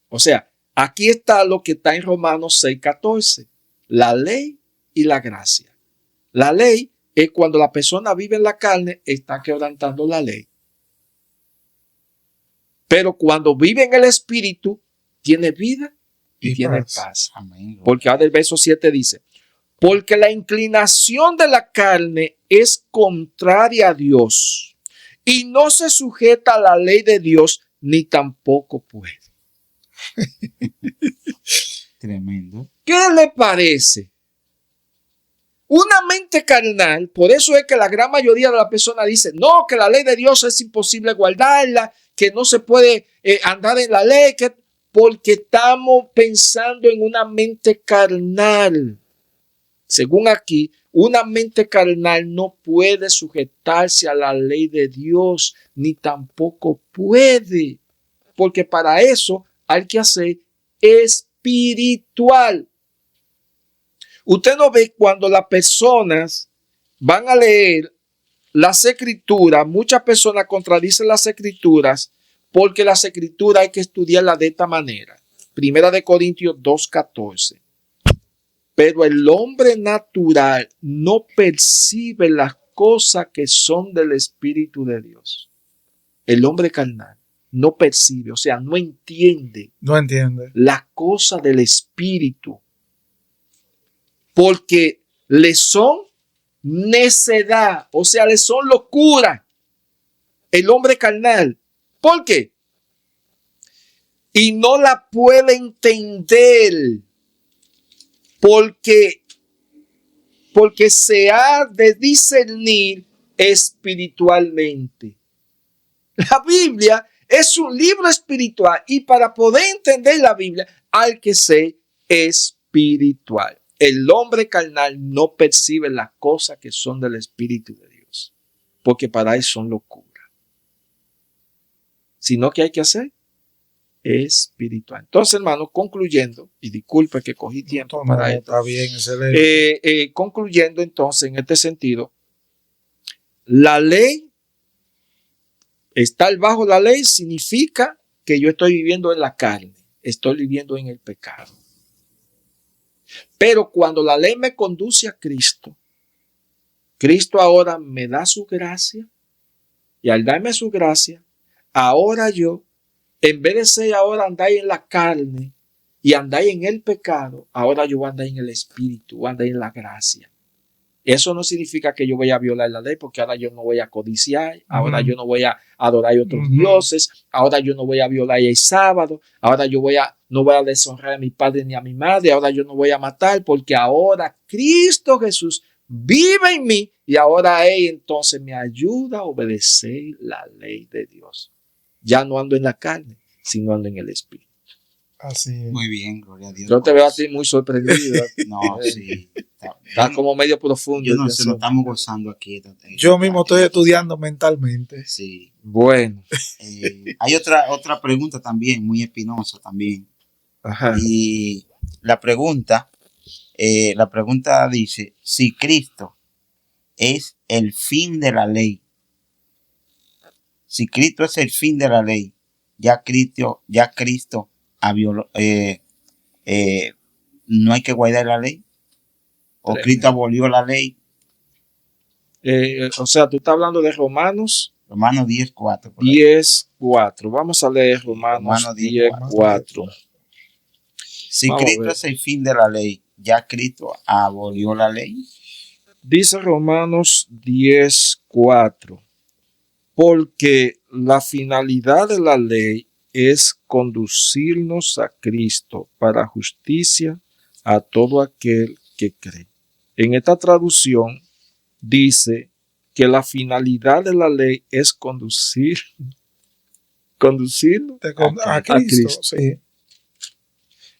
O sea, aquí está lo que está en Romanos 6:14. La ley y la gracia. La ley es cuando la persona vive en la carne, está quebrantando la ley. Pero cuando vive en el Espíritu, tiene vida y tiene paz. Amén. Porque ahora el verso 7 dice, porque la inclinación de la carne es contraria a Dios y no se sujeta a la ley de Dios, ni tampoco puede. Tremendo. ¿Qué le parece? Una mente carnal, por eso es que la gran mayoría de las personas dicen, no, que la ley de Dios es imposible guardarla, que no se puede andar en la ley, porque estamos pensando en una mente carnal. Según aquí, una mente carnal no puede sujetarse a la ley de Dios, ni tampoco puede, porque para eso hay que hacer espiritual. Usted no ve cuando las personas van a leer las escrituras, muchas personas contradicen las escrituras porque las escrituras hay que estudiarlas de esta manera. Primera de Corintios 2:14. Pero el hombre natural no percibe las cosas que son del Espíritu de Dios. El hombre carnal no percibe, o sea, no entiende. No entiende. Las cosas del Espíritu. Porque le son necedad, o sea, le son locura. El hombre carnal. ¿Por qué? Y no la puede entender. Porque se ha de discernir espiritualmente. La Biblia es un libro espiritual y para poder entender la Biblia hay que ser espiritual. El hombre carnal no percibe las cosas que son del Espíritu de Dios, porque para él son locura. Sino que hay que hacer espiritual. Entonces, hermano, concluyendo, y disculpe que cogí tiempo para esto. Está bien, excelente. Concluyendo entonces en este sentido, la ley, estar bajo la ley significa que yo estoy viviendo en la carne, estoy viviendo en el pecado. Pero cuando la ley me conduce a Cristo, Cristo ahora me da su gracia, y al darme su gracia, ahora yo, en vez de ser ahora andar en la carne y andar en el pecado, ahora yo voy a andar en el Espíritu, voy a andar en la gracia. Eso no significa que yo voy a violar la ley, porque ahora yo no voy a codiciar, ahora yo no voy a adorar a otros dioses, ahora yo no voy a violar el sábado, ahora yo no voy a deshonrar a mi padre ni a mi madre, ahora yo no voy a matar, porque ahora Cristo Jesús vive en mí y ahora Él entonces me ayuda a obedecer la ley de Dios. Ya no ando en la carne, sino ando en el Espíritu. Así es. Muy bien, gloria a Dios. Yo te veo a ti muy sorprendido. No, sí. Está como medio profundo. Yo no este sé, lo asunto. estamos gozando aquí. Yo mismo estoy estudiando mentalmente. Sí. Bueno. Hay otra pregunta también, muy espinosa también. Ajá. Y la pregunta dice, si Cristo es el fin de la ley, si Cristo es el fin de la ley, ya Cristo no hay que guardar la ley, o Cristo abolió la ley. O sea, tú estás hablando de Romanos Romanos 10:4. 10:4. Vamos a leer Romanos 10:4. Si Vamos a Cristo ver. es el fin de la ley, ya Cristo abolió la ley. Dice Romanos 10:4. Porque la finalidad de la ley es conducirnos a Cristo para justicia a todo aquel que cree. En esta traducción dice que la finalidad de la ley es conducirlo A Cristo. Sí.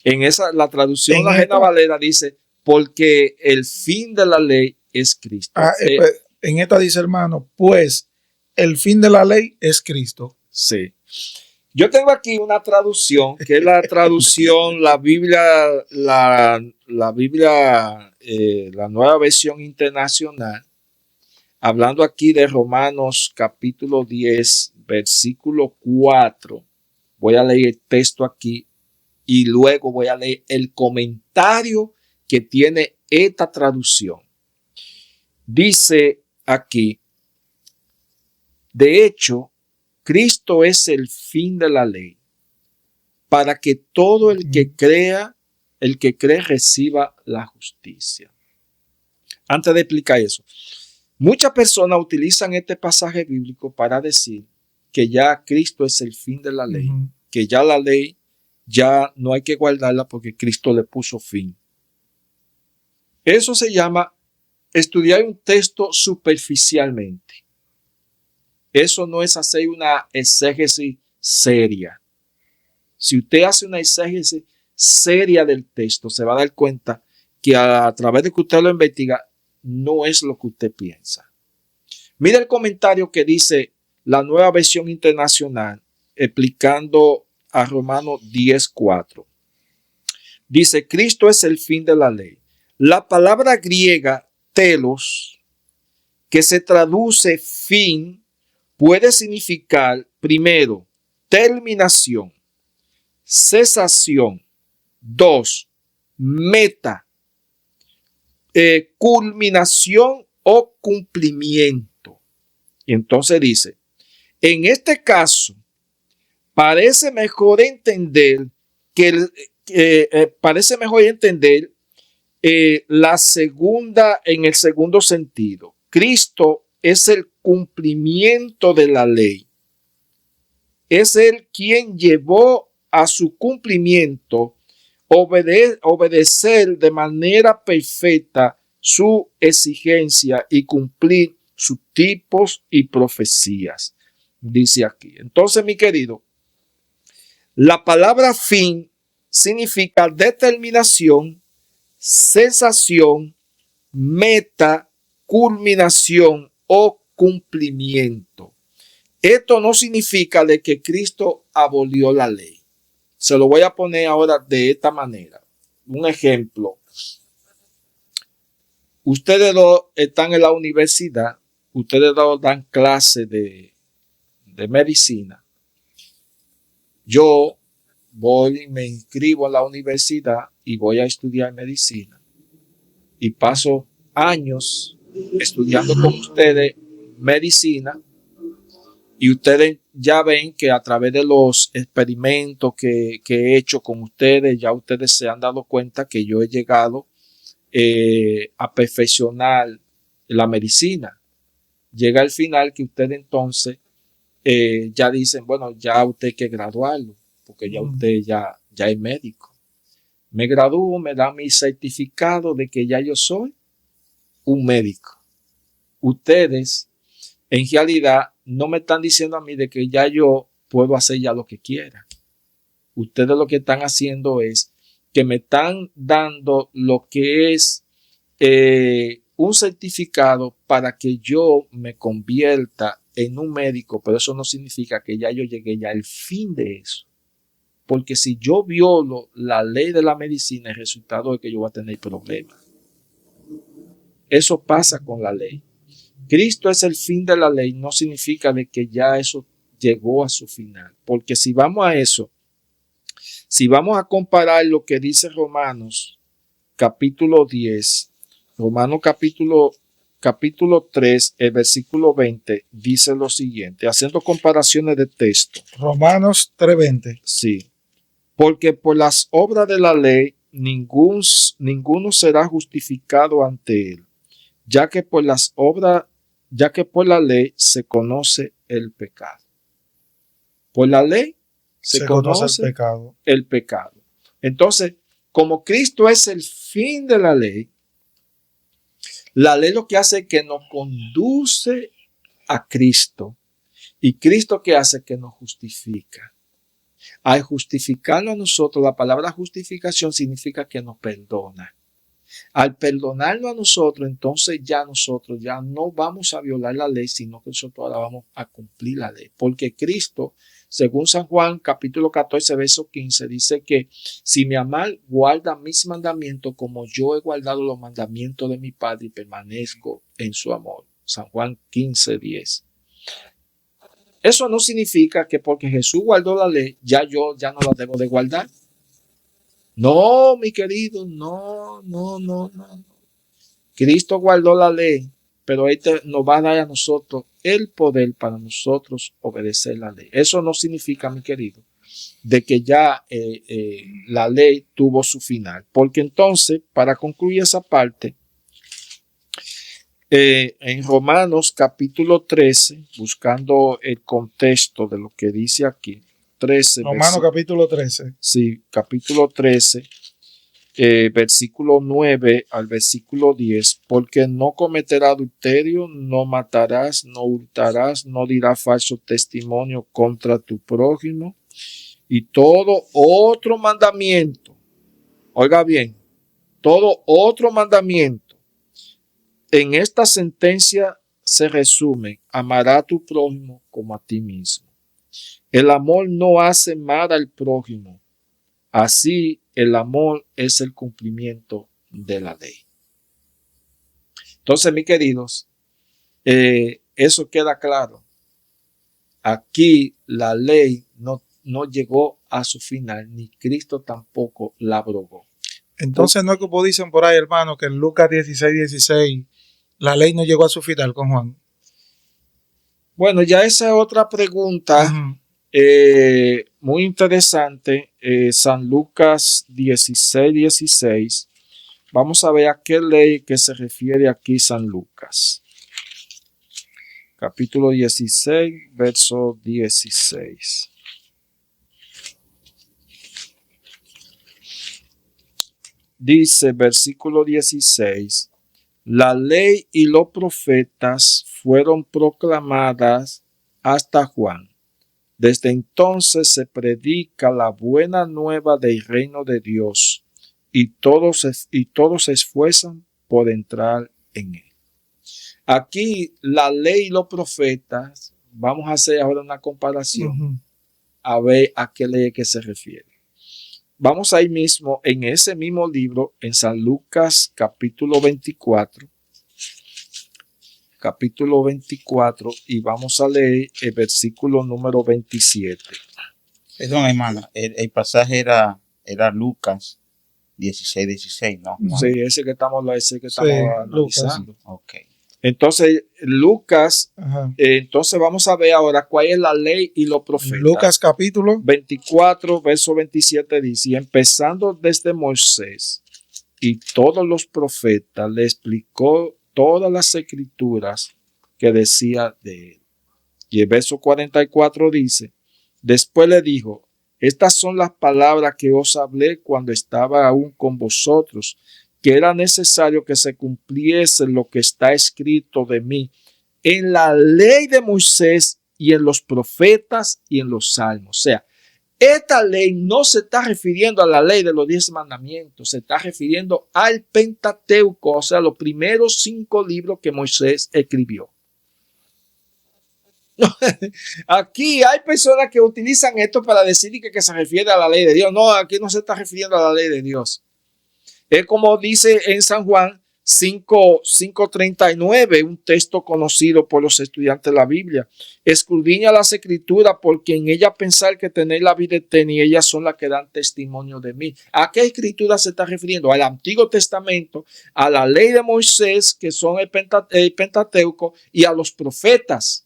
En la traducción En la Reina esta- Valera dice porque el fin de la ley es Cristo. Pues, en esta dice, hermano, pues el fin de la ley es Cristo. Sí. Yo tengo aquí una traducción, que es la traducción, la Biblia, la Biblia, la Nueva Versión Internacional, hablando aquí de Romanos capítulo 10, versículo 4. Voy a leer el texto aquí y luego voy a leer el comentario que tiene esta traducción. Dice aquí, de hecho, Cristo es el fin de la ley, para que todo el que cree reciba la justicia. Antes de explicar eso, muchas personas utilizan este pasaje bíblico para decir que ya Cristo es el fin de la ley, que ya la ley ya no hay que guardarla porque Cristo le puso fin. Eso se llama estudiar un texto superficialmente. Eso no es hacer una exégesis seria. Si usted hace una exégesis seria del texto, se va a dar cuenta que a través de que usted lo investiga, no es lo que usted piensa. Mira el comentario que dice la Nueva Versión Internacional explicando a Romanos 10:4. Dice, Cristo es el fin de la ley. La palabra griega telos, que se traduce fin, puede significar, primero, terminación, cesación, 2, meta, culminación o cumplimiento. Y entonces dice, en este caso, parece mejor entender la segunda en el segundo sentido. Cristo es el cumplimiento de la ley. Es Él quien llevó a su cumplimiento obedecer de manera perfecta su exigencia y cumplir sus tipos y profecías. Dice aquí. Entonces, mi querido, la palabra fin significa determinación, cesación, meta, culminación o cumplimiento. Esto no significa de que Cristo abolió la ley. Se lo voy a poner ahora de esta manera. Un ejemplo. Ustedes dos están en la universidad. Ustedes dos dan clases de medicina. Yo voy, me inscribo en la universidad y voy a estudiar medicina. Y paso años estudiando con ustedes medicina. Y ustedes ya ven que a través de los experimentos que he hecho con ustedes, ya ustedes se han dado cuenta que yo he llegado a perfeccionar la medicina. Llega el final que ustedes entonces ya dicen, bueno, ya usted hay que graduarlo, porque ya usted ya es médico. Me gradúo, me dan mi certificado de que ya yo soy un médico. Ustedes, en realidad, no me están diciendo a mí de que ya yo puedo hacer ya lo que quiera. Ustedes lo que están haciendo es que me están dando lo que es un certificado para que yo me convierta en un médico, pero eso no significa que ya yo llegué ya al fin de eso. Porque si yo violo la ley de la medicina, el resultado es que yo voy a tener problemas. Eso pasa con la ley. Cristo es el fin de la ley, no significa de que ya eso llegó a su final. Porque si vamos a eso, si vamos a comparar lo que dice Romanos capítulo 10, Romanos capítulo 3, el versículo 20, dice lo siguiente, haciendo comparaciones de texto. Romanos 3:20. Sí. Porque por las obras de la ley, ninguno será justificado ante él, ya que por la ley se conoce el pecado. Por la ley se conoce el pecado. Entonces, como Cristo es el fin de la ley lo que hace es que nos conduce a Cristo. Y Cristo que hace que nos justifica. Al justificarnos a nosotros, la palabra justificación significa que nos perdona. Al perdonarnos a nosotros, entonces nosotros ya no vamos a violar la ley, sino que nosotros ahora vamos a cumplir la ley. Porque Cristo, según San Juan, capítulo 14, verso 15, dice que si mi amado guarda mis mandamientos como yo he guardado los mandamientos de mi Padre y permanezco en su amor. San Juan 15, 10. Eso no significa que porque Jesús guardó la ley, ya no la debo de guardar. No, mi querido, no. Cristo guardó la ley, pero Él nos va a dar a nosotros el poder para nosotros obedecer la ley. Eso no significa, mi querido, de que ya la ley tuvo su final. Porque entonces, para concluir esa parte, en Romanos capítulo 13, buscando el contexto de lo que dice aquí, 13. Romanos capítulo 13. Sí, capítulo 13, versículo 9 al versículo 10. Porque no cometerás adulterio, no matarás, no hurtarás, no dirás falso testimonio contra tu prójimo. Y todo otro mandamiento, oiga bien, todo otro mandamiento. En esta sentencia se resume, amará a tu prójimo como a ti mismo. El amor no hace mal al prójimo. Así, el amor es el cumplimiento de la ley. Entonces, mis queridos, eso queda claro. Aquí la ley no llegó a su final, ni Cristo tampoco la abrogó. Entonces, no es como dicen por ahí, hermano, que en Lucas 16, la ley no llegó a su final con Juan. Bueno, ya esa es otra pregunta. Uh-huh. Muy interesante, San Lucas 16. Vamos a ver a qué ley que se refiere aquí San Lucas. Capítulo 16, verso 16. Dice, versículo 16, la ley y los profetas fueron proclamadas hasta Juan. Desde entonces se predica la buena nueva del reino de Dios y todos se esfuerzan por entrar en él. Aquí la ley y los profetas, vamos a hacer ahora una comparación, uh-huh, a ver a qué ley que se refiere. Vamos ahí mismo, en ese mismo libro, en San Lucas capítulo 24, y vamos a leer el versículo número 27. Perdón, hermano, el pasaje era Lucas 16, ¿no? Sí, ese que estamos analizando. Okay. Entonces, Lucas, entonces vamos a ver ahora cuál es la ley y los profetas. Lucas capítulo 24, verso 27 dice, y empezando desde Moisés y todos los profetas, le explicó todas las escrituras que decía de él. Y el verso 44 dice, después le dijo, estas son las palabras que os hablé cuando estaba aún con vosotros, que era necesario que se cumpliese lo que está escrito de mí en la ley de Moisés y en los profetas y en los salmos. O sea, esta ley no se está refiriendo a la ley de los 10 mandamientos, se está refiriendo al Pentateuco, o sea, los primeros 5 libros que Moisés escribió. Aquí hay personas que utilizan esto para decir que se refiere a la ley de Dios. No, aquí no se está refiriendo a la ley de Dios. Es como dice en San Juan 5:39, un texto conocido por los estudiantes de la Biblia. Escudriña las escrituras, porque en ellas pensar que tenéis la vida eterna, y ellas son las que dan testimonio de mí. ¿A qué escritura se está refiriendo? Al Antiguo Testamento, a la ley de Moisés, que son el Pentateuco, y a los profetas.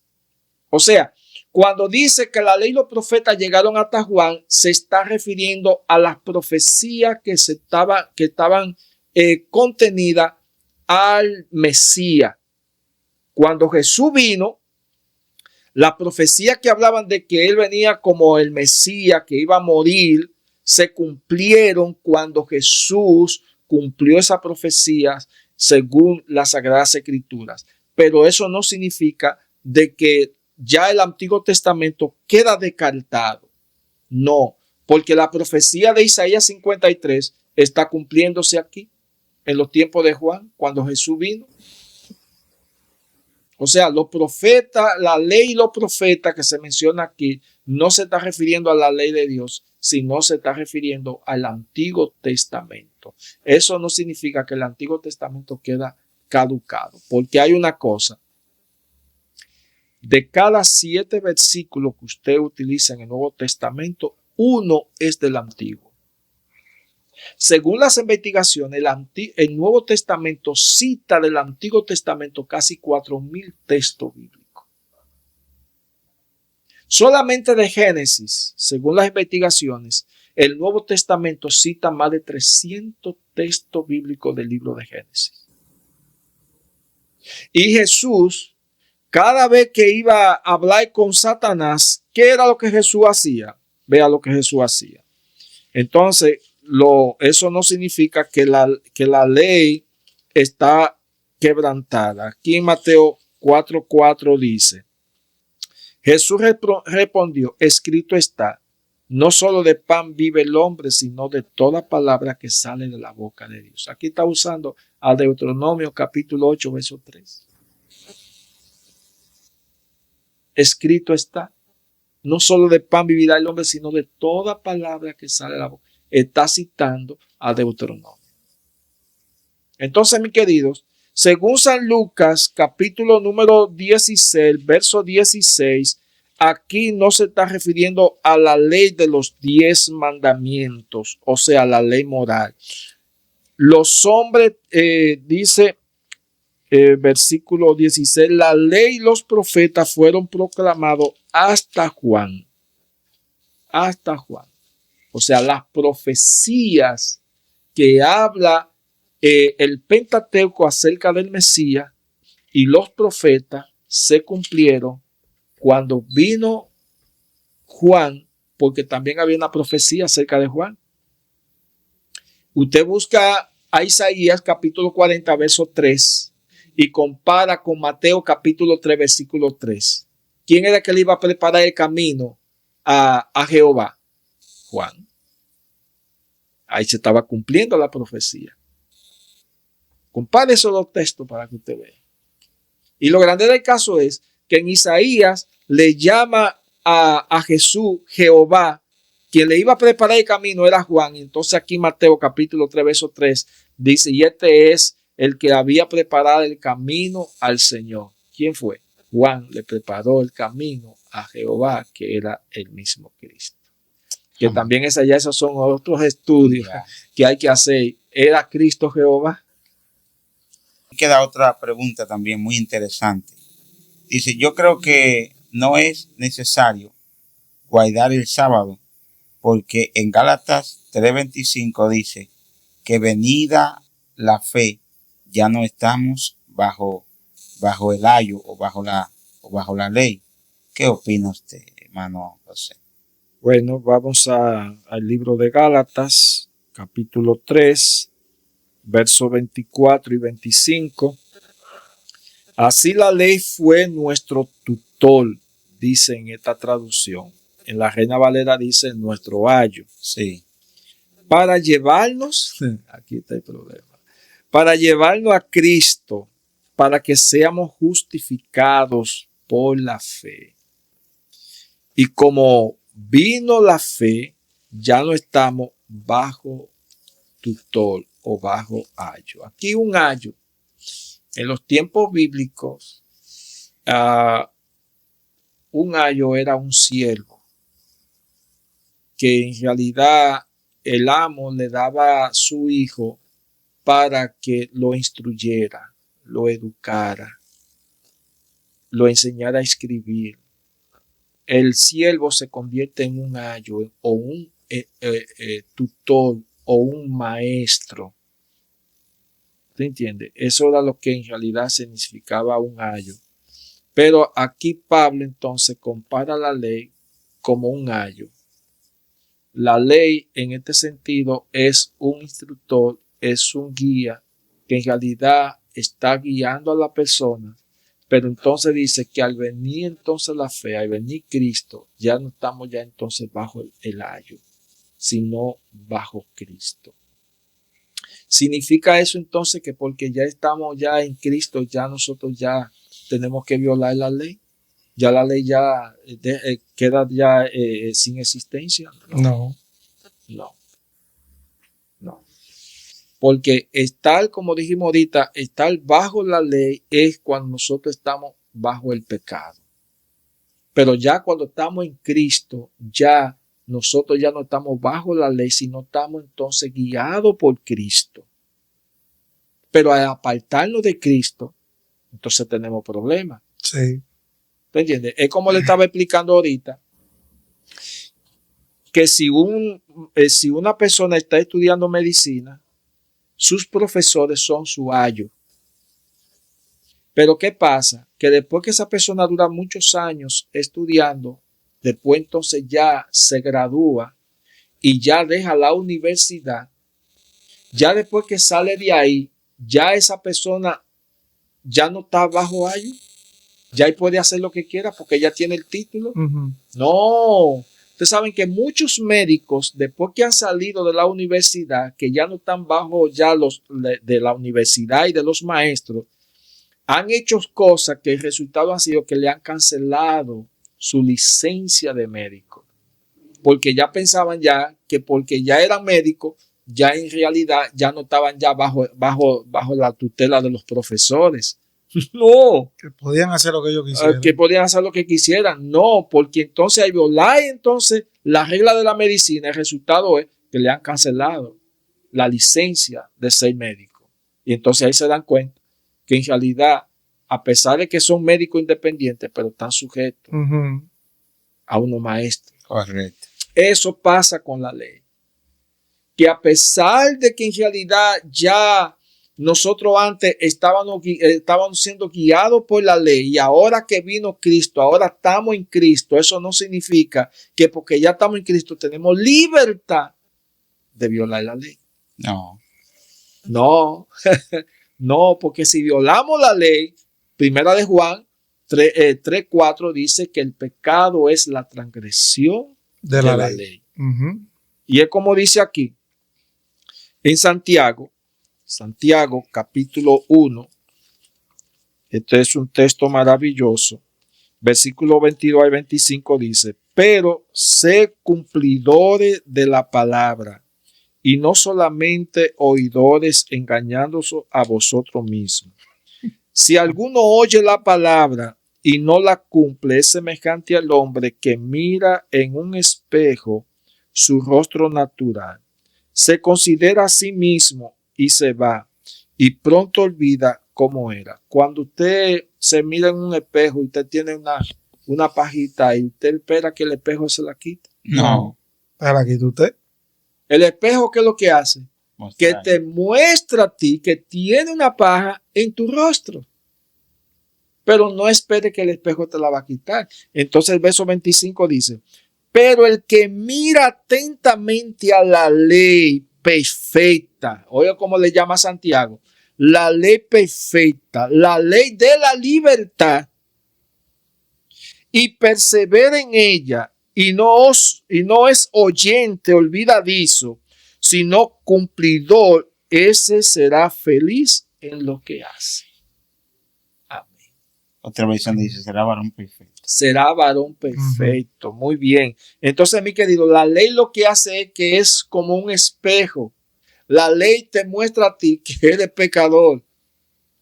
O sea, cuando dice que la ley y los profetas llegaron hasta Juan, se está refiriendo a las profecías que estaban contenidas al Mesías. Cuando Jesús vino, las profecías que hablaban de que él venía como el Mesías, que iba a morir, se cumplieron cuando Jesús cumplió esas profecías según las Sagradas Escrituras. Pero eso no significa de que ya el Antiguo Testamento queda descartado. No, porque la profecía de Isaías 53 está cumpliéndose aquí, en los tiempos de Juan, cuando Jesús vino. O sea, los profetas, la ley y los profetas que se menciona aquí, no se está refiriendo a la ley de Dios, sino se está refiriendo al Antiguo Testamento. Eso no significa que el Antiguo Testamento queda caducado, porque hay una cosa. De cada 7 versículos que usted utiliza en el Nuevo Testamento, 1 es del Antiguo. Según las investigaciones, el Nuevo Testamento cita del Antiguo Testamento casi 4,000 textos bíblicos. Solamente de Génesis, según las investigaciones, el Nuevo Testamento cita más de 300 textos bíblicos del libro de Génesis. Y Jesús, cada vez que iba a hablar con Satanás, ¿qué era lo que Jesús hacía? Vea lo que Jesús hacía. Entonces, eso no significa que la ley está quebrantada. Aquí en Mateo 4:4 dice, Jesús respondió, escrito está, no solo de pan vive el hombre, sino de toda palabra que sale de la boca de Dios. Aquí está usando a Deuteronomio capítulo 8, verso 3. Escrito está, no solo de pan vivirá el hombre, sino de toda palabra que sale de la boca. Está citando a Deuteronomio. Entonces, mis queridos, según San Lucas, capítulo número 16, verso 16, aquí no se está refiriendo a la ley de los 10 mandamientos, o sea, la ley moral. Los hombres, dice versículo 16, la ley y los profetas fueron proclamados hasta Juan. Hasta Juan. O sea, las profecías que habla el Pentateuco acerca del Mesías y los profetas se cumplieron cuando vino Juan, porque también había una profecía acerca de Juan. Usted busca a Isaías capítulo 40, verso 3 y compara con Mateo capítulo 3, versículo 3. ¿Quién era que le iba a preparar el camino a Jehová? Juan. Ahí se estaba cumpliendo la profecía. Compare esos dos textos para que usted vea. Y lo grande del caso es que en Isaías le llama a Jesús Jehová. Quien le iba a preparar el camino era Juan. Y entonces aquí Mateo capítulo 3, verso 3 dice, y este es el que había preparado el camino al Señor. ¿Quién fue? Juan le preparó el camino a Jehová, que era el mismo Cristo. Que también esos son otros estudios que hay que hacer. ¿Era Cristo Jehová? Queda otra pregunta también muy interesante. Dice, yo creo que no es necesario guardar el sábado, porque en Gálatas 3:25 dice que venida la fe, ya no estamos bajo el ayo o bajo la ley. ¿Qué opina usted, hermano José? Bueno, vamos al libro de Gálatas, capítulo 3, versos 24 y 25. Así la ley fue nuestro tutor, dice en esta traducción. En la Reina Valera dice nuestro ayo. Sí. Para llevarnos, aquí está el problema, para llevarnos a Cristo, para que seamos justificados por la fe. Y como vino la fe, ya no estamos bajo tutor o bajo ayo. Aquí un ayo. En los tiempos bíblicos, un ayo era un siervo que en realidad el amo le daba a su hijo para que lo instruyera, lo educara, lo enseñara a escribir. El siervo se convierte en un ayo o un tutor o un maestro. ¿Te entiendes? Eso era lo que en realidad significaba un ayo. Pero aquí Pablo entonces compara la ley como un ayo. La ley en este sentido es un instructor, es un guía que en realidad está guiando a la persona. Pero entonces dice que al venir entonces la fe, al venir Cristo, ya no estamos ya entonces bajo el ayo, sino bajo Cristo. ¿Significa eso entonces que porque ya estamos ya en Cristo, ya nosotros ya tenemos que violar la ley? ¿Ya la ley ya queda ya sin existencia? No. No. Porque estar, como dijimos ahorita, estar bajo la ley es cuando nosotros estamos bajo el pecado. Pero ya cuando estamos en Cristo, ya nosotros ya no estamos bajo la ley, sino estamos entonces guiados por Cristo. Pero al apartarnos de Cristo, entonces tenemos problemas. Sí. ¿Te entiendes? Es como le estaba explicando ahorita, que si una persona está estudiando medicina, sus profesores son su ayo. Pero ¿qué pasa? Que después que esa persona dura muchos años estudiando, después entonces ya se gradúa y ya deja la universidad, ya después que sale de ahí, ya esa persona ya no está bajo ayo, ya puede hacer lo que quiera porque ya tiene el título. Uh-huh. No. Ustedes saben que muchos médicos, después que han salido de la universidad, que ya no están bajo ya los de la universidad y de los maestros, han hecho cosas que el resultado ha sido que le han cancelado su licencia de médico. Porque ya pensaban ya que porque ya eran médicos, ya en realidad ya no estaban ya bajo la tutela de los profesores. No. Que podían hacer lo que ellos quisieran. Que podían hacer lo que quisieran. No, porque entonces al violar entonces la regla de la medicina, el resultado es que le han cancelado la licencia de ser médico. Y entonces ahí se dan cuenta que en realidad, a pesar de que son médicos independientes, pero están sujetos Uh-huh. a unos maestros. Correcto. Eso pasa con la ley. Que a pesar de que en realidad ya nosotros antes estábamos siendo guiados por la ley y ahora que vino Cristo, ahora estamos en Cristo, eso no significa que porque ya estamos en Cristo tenemos libertad de violar la ley. No. No, no, porque si violamos la ley, primera de Juan 3:4 dice que el pecado es la transgresión de la ley. Uh-huh. Y es como dice aquí, en Santiago capítulo 1, este es un texto maravilloso, versículo 22 al 25 dice, pero sé cumplidores de la palabra y no solamente oidores engañándoos a vosotros mismos. Si alguno oye la palabra y no la cumple, es semejante al hombre que mira en un espejo su rostro natural. Se considera a sí mismo y se va, y pronto olvida cómo era. Cuando usted se mira en un espejo y usted tiene una pajita y usted espera que el espejo se la quite. No. ¿Para qué usted? El espejo, ¿qué es lo que hace? Mostrar. Que te muestra a ti que tiene una paja en tu rostro. Pero no espere que el espejo te la va a quitar. Entonces el verso 25 dice, pero el que mira atentamente a la ley perfecta, oiga cómo le llama Santiago, la ley perfecta, la ley de la libertad, y persevera en ella, y no es oyente olvidadizo, sino cumplidor, ese será feliz en lo que hace. Amén. Otra versión dice, será varón perfecto. Será varón perfecto. Muy bien. Entonces, mi querido, la ley lo que hace es que es como un espejo. La ley te muestra a ti que eres pecador,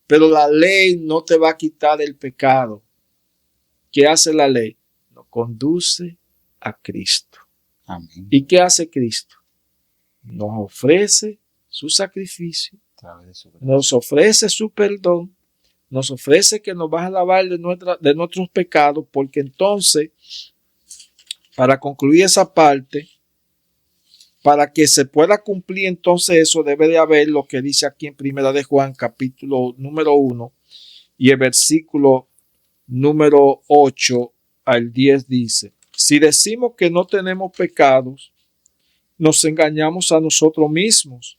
pero la ley no te va a quitar el pecado. ¿Qué hace la ley? Nos conduce a Cristo. Amén. ¿Y qué hace Cristo? Nos ofrece su sacrificio, nos ofrece su perdón, nos ofrece que nos va a lavar de nuestros pecados, porque entonces, para concluir esa parte, para que se pueda cumplir entonces eso, debe de haber lo que dice aquí en Primera de Juan, capítulo número 1, y el versículo número 8 al 10 dice: si decimos que no tenemos pecados, nos engañamos a nosotros mismos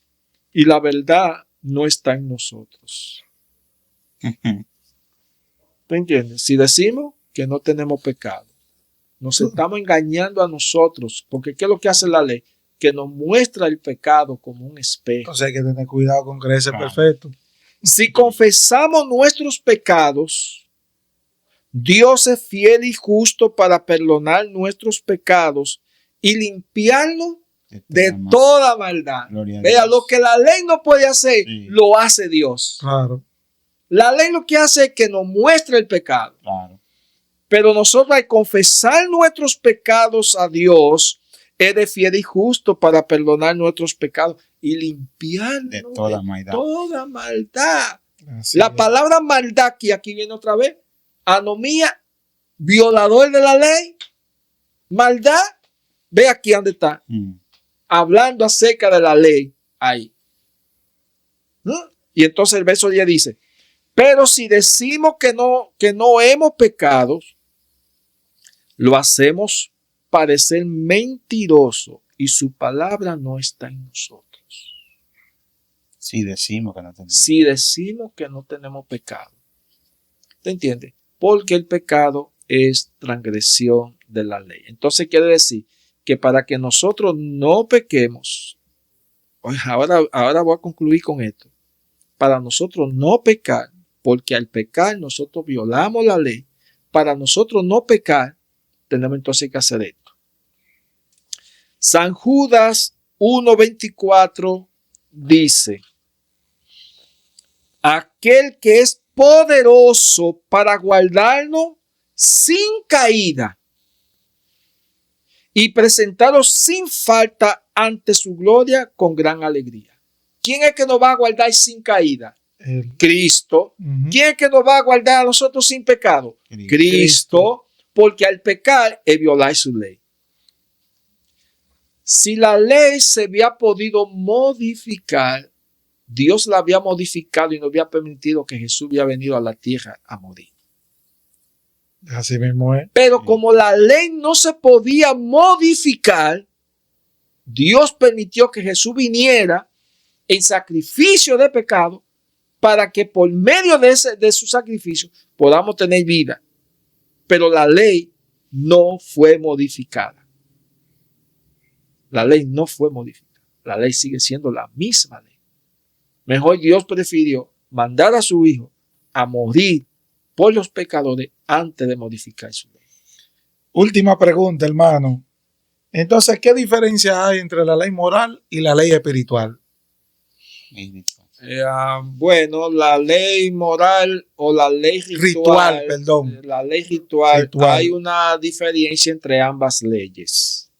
y la verdad no está en nosotros. ¿Te entiendes? Si decimos que no tenemos pecado, nos estamos engañando a nosotros, porque ¿qué es lo que hace la ley? Que nos muestra el pecado como un espejo. Entonces hay que tener cuidado con creerse perfecto. Si confesamos nuestros pecados, Dios es fiel y justo para perdonar nuestros pecados y limpiarnos de toda maldad. Vea, lo que la ley no puede hacer, sí, lo hace Dios. Claro. La ley lo que hace es que nos muestre el pecado. Claro. Pero nosotros, al confesar nuestros pecados a Dios, es de fiel y justo para perdonar nuestros pecados y limpiarnos de toda maldad. Toda maldad. Así La es. palabra maldad, que aquí viene otra vez, anomía, violador de la ley, maldad. Ve aquí donde está. Hablando acerca de la ley ahí. Y entonces el verso 10 dice: pero si decimos que no hemos pecado, lo hacemos parecer mentiroso y su palabra no está en nosotros. Si decimos que no tenemos. Si decimos que no tenemos pecado. ¿Te entiendes? Porque el pecado es transgresión de la ley. Entonces quiere decir que para que nosotros no pequemos, ahora voy a concluir con esto, para nosotros no pecar, porque al pecar nosotros violamos la ley, para nosotros no pecar, tenemos entonces que hacer esto. San Judas 1:24 dice: aquel que es poderoso para guardarnos sin caída y presentarlos sin falta ante su gloria con gran alegría. ¿Quién es que nos va a guardar sin caída? Cristo. ¿Quién es que nos va a guardar a nosotros sin pecado? Cristo, porque al pecar es violar su ley. Si la ley se había podido modificar, Dios la había modificado y no había permitido que Jesús había venido a la tierra a morir. Así mismo es. Pero como la ley no se podía modificar, Dios permitió que Jesús viniera en sacrificio de pecado para que por medio de su sacrificio podamos tener vida. Pero la ley no fue modificada. La ley no fue modificada. La ley sigue siendo la misma ley. Mejor Dios prefirió mandar a su Hijo a morir por los pecadores antes de modificar su ley. Última pregunta, hermano. Entonces, ¿qué diferencia hay entre la ley moral y la ley espiritual? Bueno, la ley moral o la ley ritual, perdón. La ley ritual, hay una diferencia entre ambas leyes.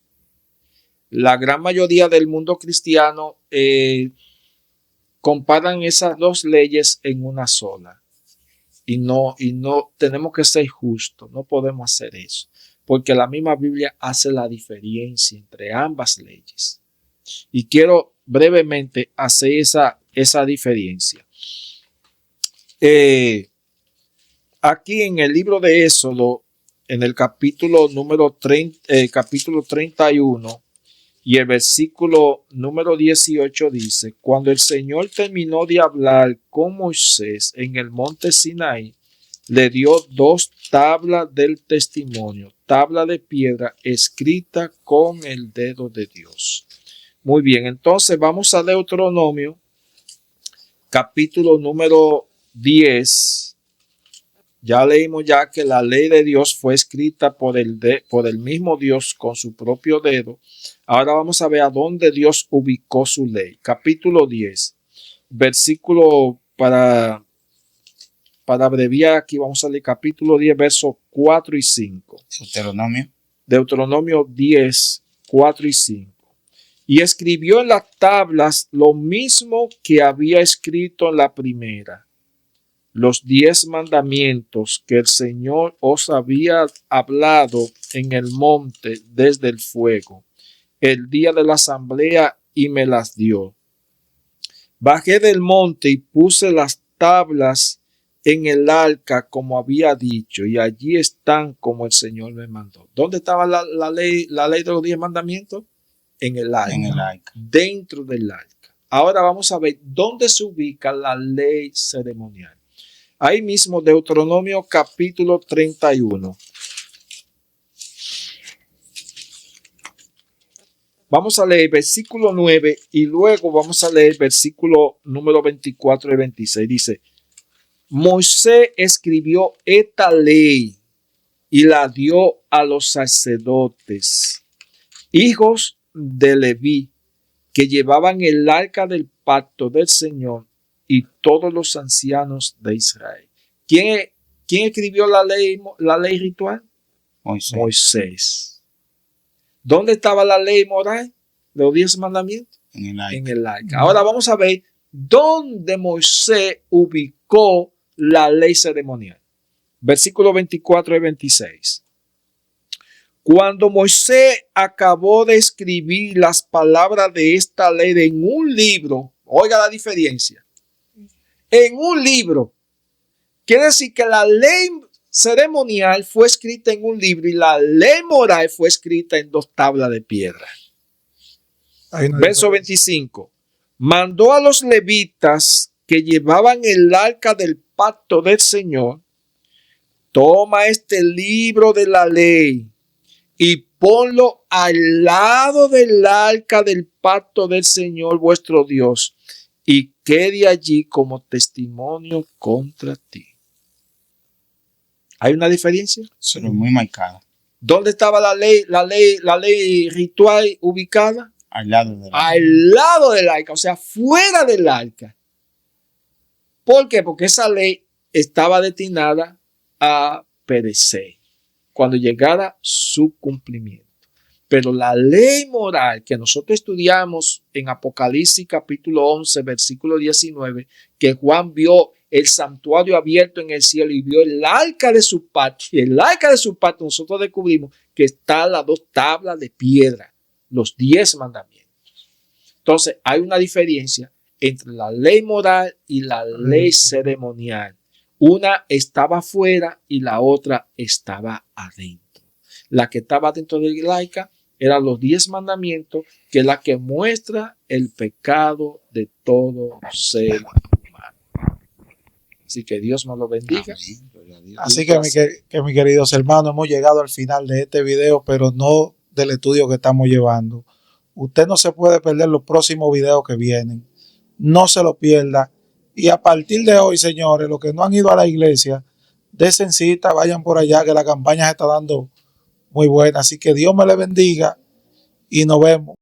La gran mayoría del mundo cristiano comparan esas dos leyes en una sola. Y no tenemos que ser justos, no podemos hacer eso, porque la misma Biblia hace la diferencia entre ambas leyes. Y quiero brevemente hacer esa diferencia. Aquí en el libro de Éxodo, en el capítulo número 31 y el versículo número 18 dice: cuando el Señor terminó de hablar con Moisés en el monte Sinaí, le dio 2 tablas del testimonio, tabla de piedra escrita con el dedo de Dios. Muy bien, entonces vamos a Deuteronomio, capítulo número 10. Ya leímos ya que la ley de Dios fue escrita por el mismo Dios con su propio dedo. Ahora vamos a ver a dónde Dios ubicó su ley. Capítulo 10, versículo para abreviar aquí, vamos a leer capítulo 10, versos 4 y 5. Deuteronomio. Deuteronomio 10, 4 y 5. Y escribió en las tablas lo mismo que había escrito en la primera, los 10 mandamientos que el Señor os había hablado en el monte desde el fuego, el día de la asamblea, y me las dio. Bajé del monte y puse las tablas en el arca como había dicho, y allí están como el Señor me mandó. ¿Dónde estaba la ley de los 10 mandamientos? En el arca, dentro del arca. Ahora vamos a ver dónde se ubica la ley ceremonial. Ahí mismo, Deuteronomio capítulo 31. Vamos a leer versículo 9 y luego vamos a leer versículo número 24 y 26. Dice: Moisés escribió esta ley y la dio a los sacerdotes, hijos de Leví, que llevaban el arca del pacto del Señor, y todos los ancianos de Israel. ¿Quién escribió la ley ritual? Moisés. ¿Dónde estaba la ley moral de los 10 mandamientos? En el arca. Ahora vamos a ver dónde Moisés ubicó la ley ceremonial. Versículos 24 y 26. Cuando Moisés acabó de escribir las palabras de esta ley en un libro, oiga la diferencia, en un libro, quiere decir que la ley ceremonial fue escrita en un libro y la ley moral fue escrita en 2 tablas de piedra. Verso 25. Mandó a los levitas que llevaban el arca del pacto del Señor: toma este libro de la ley y ponlo al lado del arca del pacto del Señor vuestro Dios, y quede allí como testimonio contra ti. ¿Hay una diferencia? Sí, muy marcada. ¿Dónde estaba la ley ritual ubicada? Al lado del arca. Al lado del arca, o sea, fuera del arca. ¿Por qué? Porque esa ley estaba destinada a perecer cuando llegara su cumplimiento. Pero la ley moral que nosotros estudiamos en Apocalipsis capítulo 11, versículo 19, que Juan vio el santuario abierto en el cielo y vio el arca de su pacto. Y el arca de su pacto nosotros descubrimos que están las 2 tablas de piedra, los 10 mandamientos. Entonces hay una diferencia entre la ley moral y la ley ceremonial. Una estaba afuera y la otra estaba adentro. La que estaba dentro del arca eran los 10 mandamientos, que es la que muestra el pecado de todo ser humano. Así que Dios nos lo bendiga. Así que mis queridos hermanos, hemos llegado al final de este video, pero no del estudio que estamos llevando. Usted no se puede perder los próximos videos que vienen. No se lo pierda. Y a partir de hoy, señores, los que no han ido a la iglesia, desen cita, vayan por allá, que la campaña se está dando muy buena. Así que Dios me le bendiga y nos vemos.